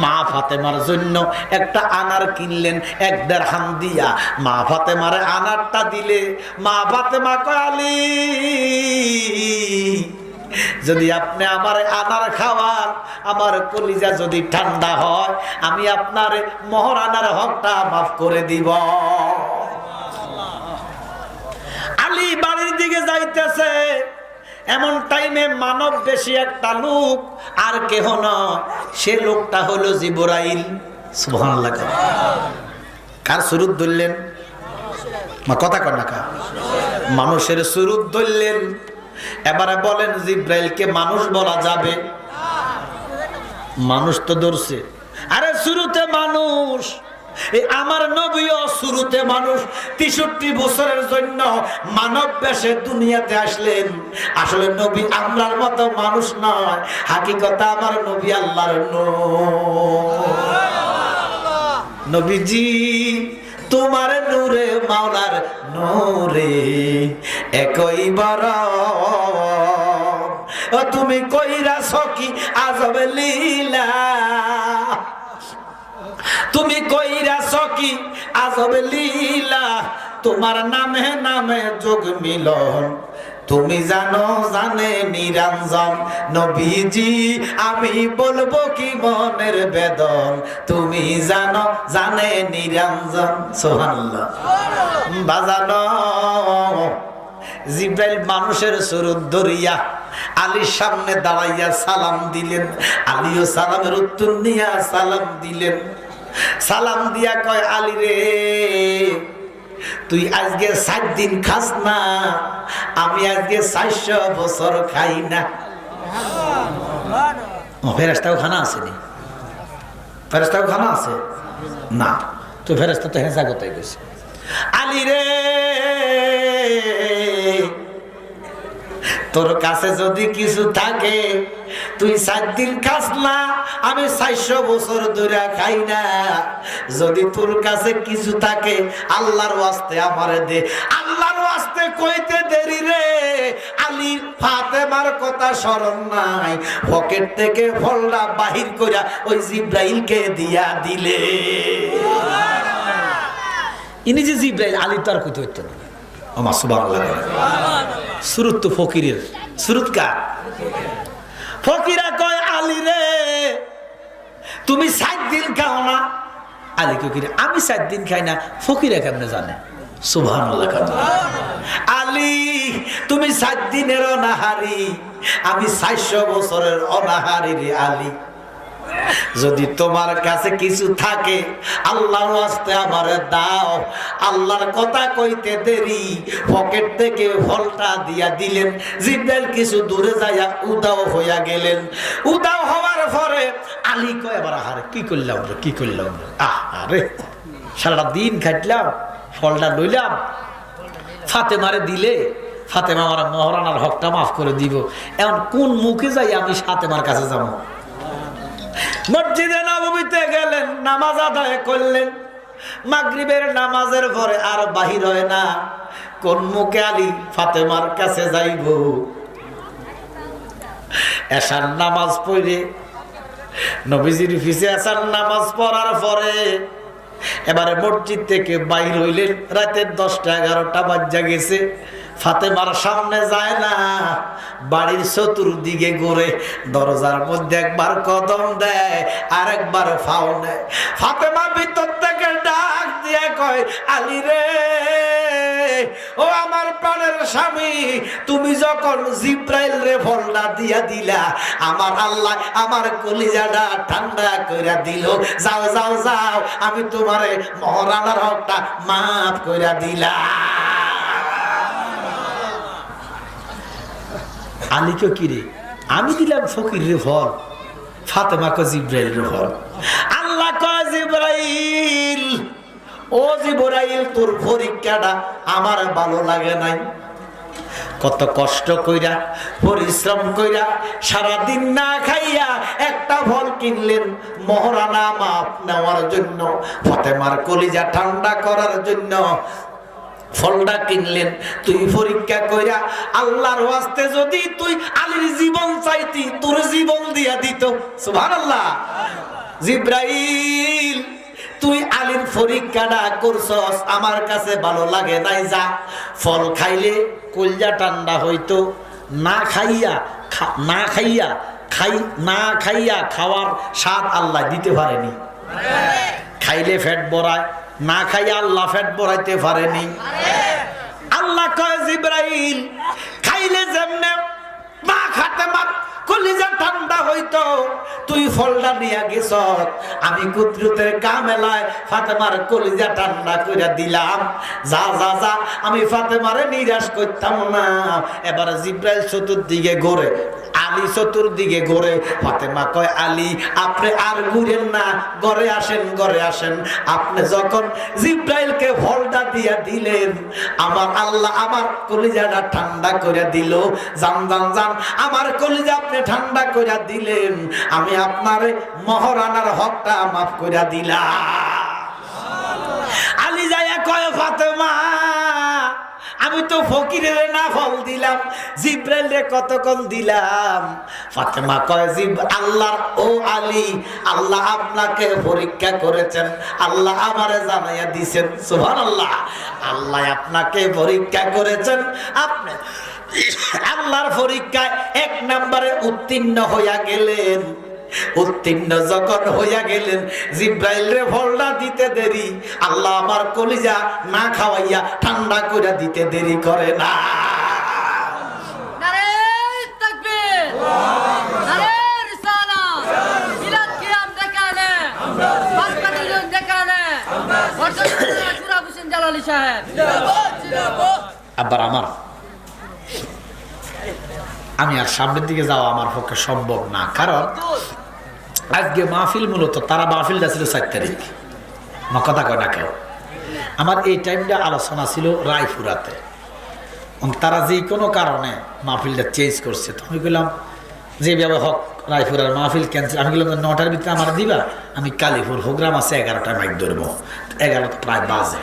Speaker 1: মা ফাতেমার জন্য একটা আনার কিনলেন 1 দিরহাম দিয়া। মা ফাতেমারে আনারটা দিলে মা ফাতেমা কয়, আলী যদি আপনি আমার আনার খাওয়ার, আমার কলিজা যদি ঠান্ডা হয়, আমি আপনার মহারানার হকটা মাফ করে দিব। আলী বাড়ির দিকে যাইতেছে, এমন টাইমে মানব বেশি একটা লোক, আর কেহ নয়, সে লোকটা হলো জিবরাইল। সুবহানাল্লাহ। কার সুরুত ধরলেন? কথা কর না, কার? মানুষের সুরুত ধরলেন। এবারে বলেন জিব্রাইলকে মানুষ বলা যাবে? মানুষ তো ধরছে। আরে শুরুতে মানুষ, এই আমার নবীও শুরুতে মানুষ। 63 বছরের জন্য মানব বেশে দুনিয়াতে আসলেন। আসলে নবী আমরার মতো মানুষ নয়, হাকিকতে আমার নবী আল্লাহর নূর। নবীজি তোমার নূরে মাওলার নূরে একই বরং, তুমি কইরাছ কি আজব লীলা, তুমি কইরাছ কি আজব লীলা, তোমার নামে নামে যোগ মিলন, তুমি জানো জানে নিরঞ্জন। নবীজি আমি বলবো কি মনের বেদন, তুমি জানো জানে নিরঞ্জন। সুবহানাল্লাহ। বাজানো জিব্রাইল মানুষের সুরত ধরিয়া আলীর সামনে দাঁড়াইয়া সালাম দিলেন। আলীও সালামের উত্তর নিয়া সালাম দিলেন। সালাম দিয়া কয়, আলী রে তুই আজকে 7 দিন খাস না, আমি আজকে 400 বছর খাই না। ফেরেশতাও খানা আসেনি। ফেরেশতাও খানা আছে না, তো ফেরেশতা তো হেঁচা কথাই কইছে, আলী রে তোর কাছে যদি কিছু থাকে তুই 4 দিন খাস না, আমি 400 বছর ধরে খাই না। যদি তোর কাছে কিছু থাকে আল্লাহর ওয়াস্তে আমারে দে। আল্লাহর ওয়াস্তে কইতে দেরি রে, আলী ফাতেমার কথা স্মরণ নাই, পকেট থেকে ফলটা বাহির কইরা ওই জিব্রাইলকে দিয়া দিলে। ইনি যে জিব্রাইল, আলী তো আর কইতে হইতো না। আমার সুবহানাল্লাহ, সুরত তো ফকিরের সুরত কার? ফকিরা কয় আলী রে তুমি 7 দিন খাও না। আলী কই আমি 7 দিন খাই না, ফকিরা কেমনে জানে? সুবহানাল্লাহ। আলী তুমি 7 দিনের অনাহারি, আমি 400 বছরের অনাহারি রে আলী। যদি তোমার কাছে কিছু থাকে আল্লাহর ওয়াস্তে আমারে দাও। আল্লাহর কথা কইতে দেরি, পকেট থেকে ফলটা দিয়া দিলেন। জিব্রাইল কিছু দূরে যাইয়া উদাও হইয়া গেলেন। উদাও হওয়ার পরে আলী কয় এবার আরে কি করলাম রে, কি করলাম আরে সারাটা দিন খাটলাম, ফলটা লইলাম, ফাতেমারে দিলে ফাতেমা আমার মহারানার হকটা মাফ করে দিব। এখন কোন মুখে যাই আমি ফাতেমার কাছে যাবো? মসজিদে নববীতে গেলেন, নামাজ আদায় করলেন। মাগরিবের নামাজের পরে আর বাহির হয় না। কোন মুখে আলী ফাতেমার কাছে যাইব? এশার নামাজ পড়ে নবীজির পিছে এশার নামাজ পড়ার পরে এবারে মসজিদ থেকে বাইর হইলেন। রাতের 10টা-11টা বাজা গেছে। ফাতেমার সামনে যায় না, বাড়ির চতুর্দিকে ঘুরে দরজার মধ্যে একবার কদম দেয় আর একবার ফাও নেয়। ফাতেমা ভিতর থেকে ডাক দিয়ে কয় আলী রে ও আমার প্রাণের স্বামী, তুমি যখন জিব্রাইল রে ফলটা দিয়া দিলা, আমার আল্লাহ আমার কলিজাটা ঠান্ডা কইরা দিল। যাও যাও যাও, আমি তোমারে মহারানার হকটা মাফ কইরা দিলাম। আলীকে কিরে আমি দিলাম ফকির রে ফল, ফাতেমা কয় জিব্রাইল রে ফল। আল্লাহ কয় জিব্রাইল ও জিব্রাইল তোর পরীক্ষাটা আমার ভালো লাগে নাই। কত কষ্ট কইরা পরিশ্রম কইরা সারাদিন না খাইয়া একটা ফল কিনলেন মহারানা মাপ নেওয়ার জন্য, ফাতেমার কলিজা ঠান্ডা করার জন্য ফলটা কিনলেন। তুই পরীক্ষা কইরা আল্লাহর ওয়াস্তে যদি তুই আলীর জীবন চাইতি, তোর জীবন দিয়া দিত। সুবহানাল্লাহ। জিব্রাইল তুই আলীর পরীক্ষাটা করছস, আমার কাছে ভালো লাগে নাই। যা, ফল খাইলে কলজা ঠান্ডা হইতো, না খাইয়া খাওয়ার স্বাদ আল্লাহ দিতে পারেনি। খাইলে ফ্যাট বড়ায়, না খাইয়া আল্লাহ ফ্যাট বড়াইতে পারেনি। আল্লাহ কয় জিব্রাইল খাইলে যেমনে মা খাতে মা কলিজা ঠান্ডা হইতো, তুই ফলটা নিয়ে গেছ, আমি কুদরতের কামেলায় ফাতেমার কলিজা ঠান্ডা করে দিলাম। যা যা যা, আমি ফাতেমারে নিরাশ করতাম না। এবারে জিব্রাইল চতুর্দিকে ঘোরে, আলী চতুর্দিকে ঘোরে। ফাতেমা কয় আলী আপনি আর ঘুরেন না, ঘরে আসেন, ঘরে আসেন। আপনি যখন জিব্রাইলকে ফলটা দিয়া দিলেন, আমার আল্লাহ আমার কলিজাটা ঠান্ডা করে দিল। জান জান জান, আমার কলিজা আপনি ঠান্ডা করে দিলেন, আমি আপনার মহারানার হকটা মাফ করে দিলাম। আলী যাইয়া কয় ফাতেমা আমি তো ফকিরের না ফল দিলাম, জিব্রাইল রে কতক্ষণ দিলাম। ফাতেমা কয় আল্লাহ ও আলী, আল্লাহ আপনাকে পরীক্ষা করেছেন, আল্লাহ আমারে জানাইয়া দিয়েছেন। সুবহানাল্লাহ। আল্লাহ আপনাকে পরীক্ষা করেছেন, আপনি আল্লাহর পরীক্ষায় 1 নম্বরে উত্তীর্ণ হইয়া গেলেন। উত্তীর্ণ যখন হইয়া গেলেন, জিব্রাইল রে ফলটা দিতে দেরি, আল্লাহ আমার কলিজা না খাওয়াইয়া ঠান্ডা করে দিতে দেরি করে না।
Speaker 2: নারে তাকবীর, নারে রিসালাত, মিলাদ কিয়াম দেখালে, বাসকাতুল দেখালে, সুরা হোসেন জালালি সাহেব জিন্দাবাদ।
Speaker 1: আবার আমি আর সামনের দিকে যাওয়া আমার পক্ষে সম্ভব না, কারণ আজকে মাহফিল মূলত তারা মাহফিলটা ছিল 4 তারিখ, কথা কয় না কেউ। আমার এই টাইমটা আলোচনা ছিল রায়পুরাতে, তারা যে কোনো কারণে মাহফিলটা চেঞ্জ করছে। তো আমি বললাম যেভাবে হক রায়পুরার মাহফিল ক্যান্সেল। আমি বললাম 9টার ভিতরে আমার দিবা, আমি কালীপুর প্রোগ্রাম আছে 11টায় মাইক ধরবো, 11টা প্রায় বাজে।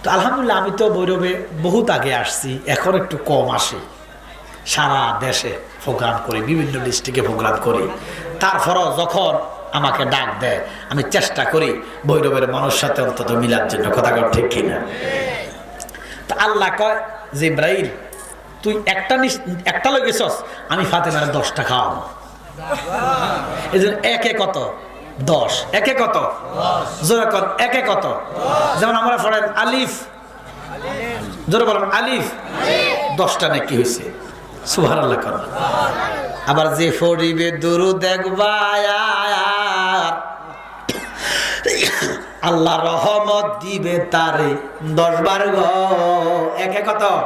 Speaker 1: তো আলহামদুলিল্লাহ আমি তো ভৈরবে বহুত আগে আসছি, এখন একটু কম আসি। সারা দেশে প্রোগ্রাম করি, বিভিন্ন ডিস্ট্রিক্টে প্রোগ্রাম করি। তারপরও যখন আমাকে ডাক দেয় আমি চেষ্টা করি ভৈরবের মানুষের সাথে অন্তত মিলার জন্য, কথা কর ঠিক কিনা? তা আল্লাহ কয় যে ইব্রাহিম তুই একটা লোক গেছস, আমি ফাতেমার 10টা খাওয়াবো। এই জন্য একে কত 10, একে কত 10, জোরে কর একে কত। যেমন আমরা পড়েন আলিফ, জোরে বলেন আলিফ, 10টা নাকি হয়েছে, সুবহানাল্লাহ কর। আবার যে ফরিবে দুরূদ দেখবা আল্লাহ রহমত দিবে তারে 10 বার গো, একে কত 10।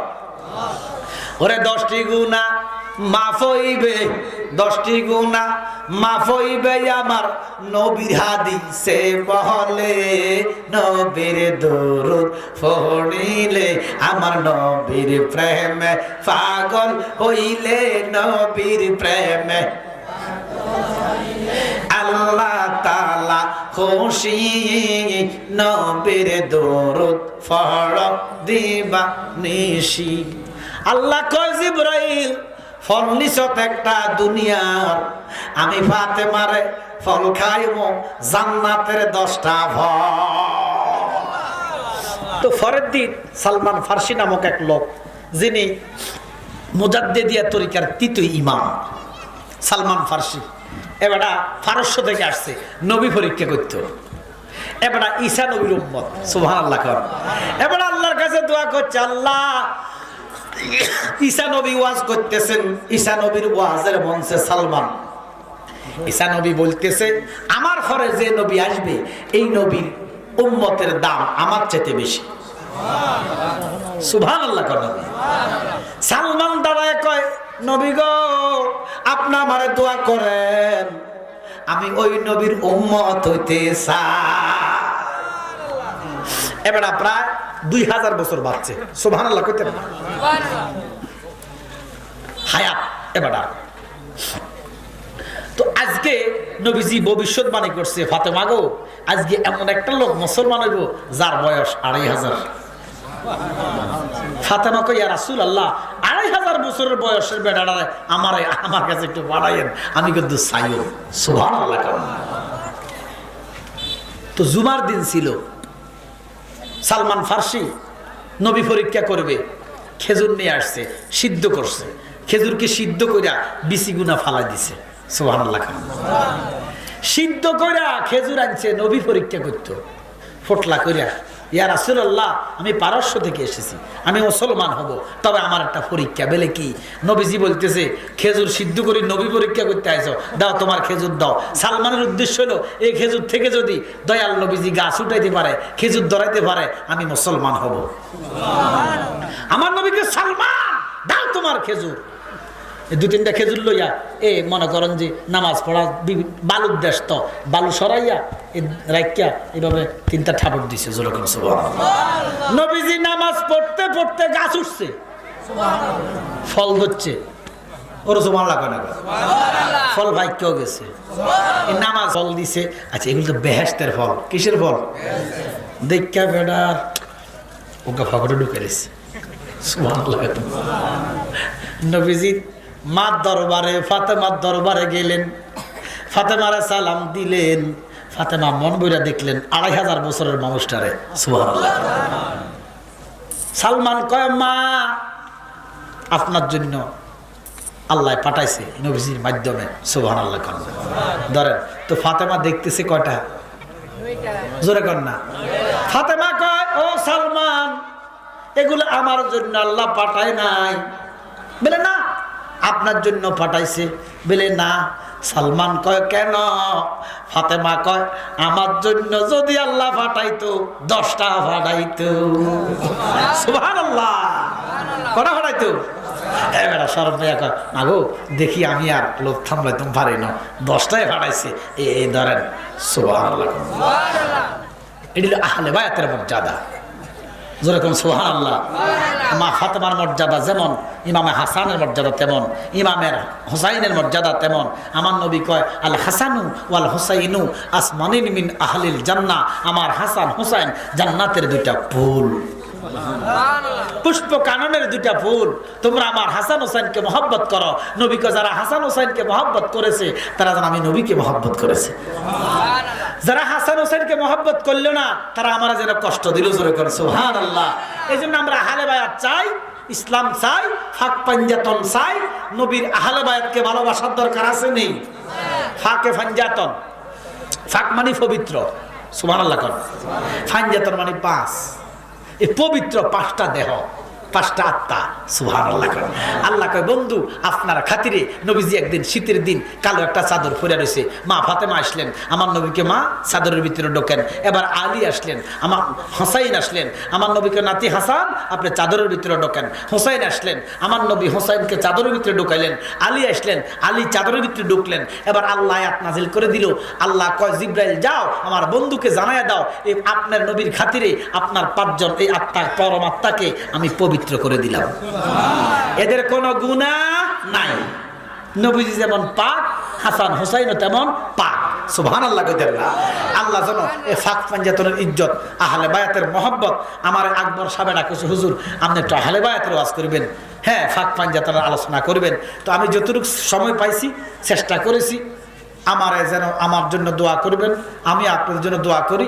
Speaker 1: ওরে 10টি গুনাহ মাফ হইবে, 10টি গুনাহ মাফ হইবে আমার নবীর হাদিসে বলে, নবীর দরুদ পড়িলে আমার নবীর প্রেমে পাগল হইলে, নবীর প্রেমে আল্লাহ তাআলা খুশি, নবীর দরুদ পড় দিবা নিশি। আল্লাহ কয় জিবরাইল ফল নিছত একটা দুনিয়ার, আমি ফাতেমারে ফল খাইবো জান্নাতের 10টা ফল। তো পরের দিন সালমান ফার্সি নামক এক লোক, যিনি মুজাদ্দিদিয়া তরিকার ৩য় ইমাম, সালমান ফার্সি, এবারে ফারস্য থেকে আসছে, নবী পরীক্ষা করতো। এবারে ঈসা নবীর উম্মত, সুবহানাল্লাহ কর। এবারে আল্লাহর কাছে দোয়া করছে, আল্লাহ ঈসা নবী ওয়াজ করতেছেন, ঈসা নবীর ওয়াজের মঞ্চে সালমান। ঈসা নবী বলতেছে আমার পরে যে নবী আসবে এই নবীর উম্মতের দাম আমার চেয়ে বেশি, সুবহানাল্লাহ কর। সালমান দাঁড়ায় কয় নবী গো আপনি আমারে দোয়া করেন, আমি ওই নবীর উম্মত হইতে চাই। এবারে প্রায় 2000 বছর বাঁচছে, সুবহানাল্লাহ কইতে হায়াত। এবারে তো আজকে নবীজি ভবিষ্যৎবাণী করছে, ফাতেমা গো আজকে এমন একটা লোক মুসলমান হইব যার বয়স 2500। ফাতেমা কই ইয়া রাসূলুল্লাহ 2500 বছরের বয়সের বেটারে আমার কাছে একটু পাঠাইয়েন, আমি কিন্তু চাইও, সুবহানাল্লাহ। তো জুমার দিন ছিল, সালমান ফার্সি নবী পরীক্ষা করবে, খেজুর নিয়ে আসছে, সিদ্ধ করছে, খেজুরকে সিদ্ধ কইরা বিচি গুনা ফালাই দিছে, সুবহানাল্লাহ। সিদ্ধ কইরা খেজুর আনছে, নবী পরীক্ষা করতো, ফটলা কইরা ইয়া রাসূলুল্লাহ আমি পারস্য থেকে এসেছি, আমি মুসলমান হব, তবে আমার একটা পরীক্ষা। বেলে কি? নবীজি বলতেছে খেজুর সিদ্ধ করে নবী পরীক্ষা করতে আইছো, দাও তোমার খেজুর দাও। সালমানের উদ্দেশ্য হলো এই খেজুর থেকে যদি দয়াল নবীজি গাছ উঠাইতে পারে, খেজুর ধরাইতে পারে, আমি মুসলমান হব। আমার নবীকে সালমান দাও তোমার খেজুর। 2-3টা খেজুর লইয়া মনে করেন যে নামাজ পড়া বালুর দেশ, তো বালু সরাইয়া রাখিয়া এইভাবে 3টা ঠাপড় দিছে, যেরকম নবীজি নামাজ পড়তে পড়তে গাছ উঠছে, ফল হচ্ছে, ওর জমা লাগবে না, ফল ভাই কেউ গেছে, নামাজ ফল দিছে। আচ্ছা এগুলো তো বেহেশতের ফল, কিসের ফল? দেখা বেড়ার ওকে ফকটে ঢুকে দিছে, নবীজি মার দরবারে ফাতেমার দরবারে গেলেন, ফাতেমারে সালাম দিলেন। ফাতেমা মন বইরা দেখলেন 2500 বছরের মানুষটারে, সুবহানাল্লাহ। সালমান কয় মা আপনার জন্য আল্লাহ পাঠাইছে নবীজির মাধ্যমে, সুবহানাল্লাহ। ধরেন তো ফাতেমা দেখতেছে কয়টা? জোরে কর না। ফাতেমা কয় ও সালমান এগুলো আমার জন্য আল্লাহ পাঠায় নাই। বলে না আপনার জন্য পাঠাইছে। বলে না। সালমান কয় কেন? ফাতেমা কয় আমার জন্য যদি আল্লাহ পাঠাইতো 10টা পাঠাইতো। সুবহানাল্লাহ। কটা পাঠাইতো? এবার সরব ভাইয়া কয় মাগো দেখি আমি আর লোক থামলাইতে পারি না 10টায় ভাড়াইছে এই ধরেন সুবহানাল্লাহ। এটি হলো আহলে বায়াতের মর্যাদা। যেরকম সুবহানাল্লাহ। মা ফাতেমার মর্যাদা যেমন, ইমামে হাসানের মর্যাদা তেমন, ইমামের হুসাইনের মর্যাদা তেমন। আমার নবী কয় আল হাসানু ওয়াল হুসাইনু আসমানিন মিন আহলিল জান্নাহ। আমার হাসান হুসাইন জান্নাতের দুইটা ফুল, পুষ্প কাননের দুইটা ফুল। তোমরা আমার হাসান হোসেনকে মহব্বত করো। নবীকে যারা হাসান হোসেনকে মহব্বত করেছে তারা যেন আমি নবীকে মহব্বত করেছে। যারা হাসান হোসেনকে মহব্বত করলো না তারা আমার যেন কষ্ট দিল। জোরে করে সুবহানাল্লাহ। এই জন্য আমরা আহলে বায়াত চাই, ইসলাম চাই, ফাঁক পাঞ্জাতন চাই। নবীর আহলে বায়াতকে ভালোবাসার দরকার আছে নেই? ফাঁকে পাঞ্জাতন, ফাঁক মানে পবিত্র, সুবহানাল্লাহ কর। পাঞ্জাতন মানে 5, এই পবিত্র 5টা দেহ, 5টা আত্মা, সুবহানাল্লাহ কর। আল্লাহ কয় বন্ধু আপনার খাতিরে নবীজি একদিন শীতের দিন কালো একটা চাদর পরে রয়েছে। মা ফাতেমা আসলেন, আমার নবীকে মা চাদরের ভিতরে ঢোকেন। এবার আলী আসলেন, আমার হোসাইন আসলেন, আমার নবীকে নাতি হাসান আপনি চাদরের ভিতরে ঢোকেন। হোসাইন আসলেন, আমার নবী হোসাইনকে চাদরের ভিতরে ঢুকাইলেন। আলী আসলেন, আলী চাদরের ভিতরে ঢুকলেন। এবার আল্লাহ আয়াত নাজিল করে দিল। আল্লাহ কয় জিব্রাইল যাও আমার বন্ধুকে জানাইয়া দাও এই আপনার নবীর খাতিরে আপনার 5জন এই আত্মা পরমাত্মাকে আমি পবিত্র করে দিলাম। এদের কোনো গুনাহ নাই। নবীজি যেমন পাক, হাসান হুসাইনও তেমন পাক, সুবহানাল্লাহ কইতেন না। আল্লাহ যেন এই ফাঁক পাঞ্জাতনের ইজ্জত, আহলে বায়াতের মহব্বত। আমার আকবর সাহেব ডাকছে হুজুর আপনি একটু আহলে বায়াতের ওয়াজ করবেন, হ্যাঁ ফাঁক পাঞ্জাতনের আলোচনা করবেন। তো আমি যতটুকু সময় পাইছি চেষ্টা করেছি। আমারে যেন আমার জন্য দোয়া করবেন, আমি আপনাদের জন্য দোয়া করি।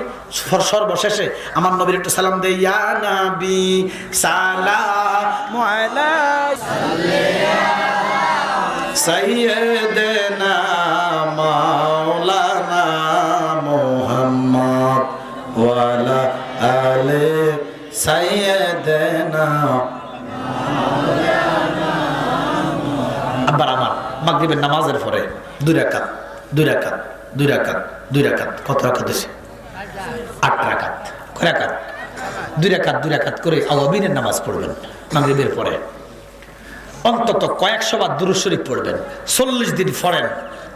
Speaker 1: সর্বশেষে আমার নবীর একটু সালাম দেই। ইয়া নবী সালামু আলাইকা সাইয়্যিদানা মাওলানা মুহাম্মদ ওয়া আলা আলি সাইয়্যিদানা। আবার আমার মাগরিবের নামাজের পরে 2 রাকাত 2 রাকাত 2 রাকাত 2 রাকাত কত রাকাত আছে? 8 রাকাত। কয় রাকাত? 2 রাকাত 2 রাকাত করে আওয়াবিনের নামাজ পড়বেন। মাগরিবের পরে অন্তত কয়েকশো বার দুরূদ শরীফ পড়বেন। 40 দিন পড়েন,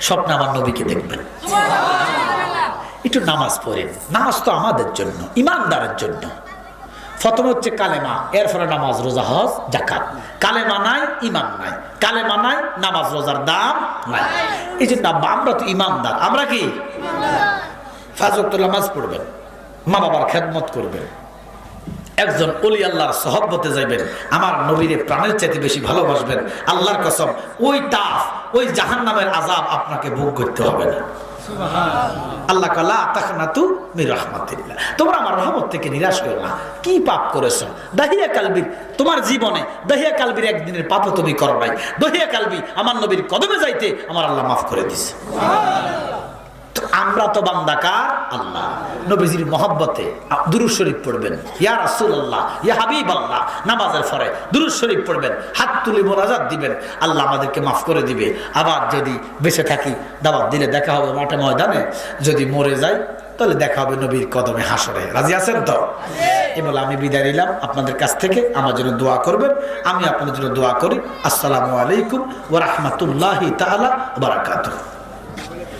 Speaker 1: স্বপ্নে আমার নবীকে দেখবেন। একটু নামাজ পড়েন। নামাজ তো আমাদের জন্য, ইমানদারের জন্য। প্রথম হচ্ছে কালেমা, এরপরে নামাজ, রোজা, হজ, যাকাত। কালেমা নাই, ইমান নাই। কালেমা নাই, নামাজ রোজার দাম নাই। এই জন্য আমরা তো ইমানদার। আমরা কি? 5 ওয়াক্ত নামাজ পড়বেন, মা বাবার খেদমত করবেন, একজন ওলি আল্লাহর সহবতে যাইবেন, আমার নবীরে প্রাণের চাইতে বেশি ভালোবাসবেন। আল্লাহর কসম ওই তাফ, ওই জাহান্নামের আযাব আপনাকে ভোগ করতে হবে না। আল্লাহ লা তাখনাতু মির রাহমাতিল্লাহ। তোমরা আমার রহমত থেকে নিরাশ করো না। কি পাপ করেছো? দাহিয়া কালবির, তোমার জীবনে দাহিয়া কালবির একদিনের পাপও তুমি করো নাই। দাহিয়া কালবি আমার নবীর কদমে যাইতে আমার আল্লাহ মাফ করে দিছে। আমরা তো বান্দাকার আল্লাহ। নবীজির মহব্বতে দুরূদ শরীফ পড়বেন। ইয়া রাসূলুল্লাহ, ইয়া হাবিবাল্লাহ। নামাজের পরে দুরূদ শরীফ পড়বেন, হাত তুলে মোনাজাত দিবেন, আল্লাহ আমাদেরকে মাফ করে দিবে। আবার যদি বেঁচে থাকি দাওয়াত দিলে দেখা হবে মাঠে ময়দানে, যদি মরে যাই তাহলে দেখা হবে নবীর কদমে হাসরে। রাজি আছেন তো? এই বলে আমি বিদায় নিলাম আপনাদের কাছ থেকে। আমার জন্য দোয়া করবেন, আমি আপনাদের জন্য দোয়া করি। আসসালামু আলাইকুম ওয়া রাহমাতুল্লাহি তাআলা ওয়া বারাকাতুহু।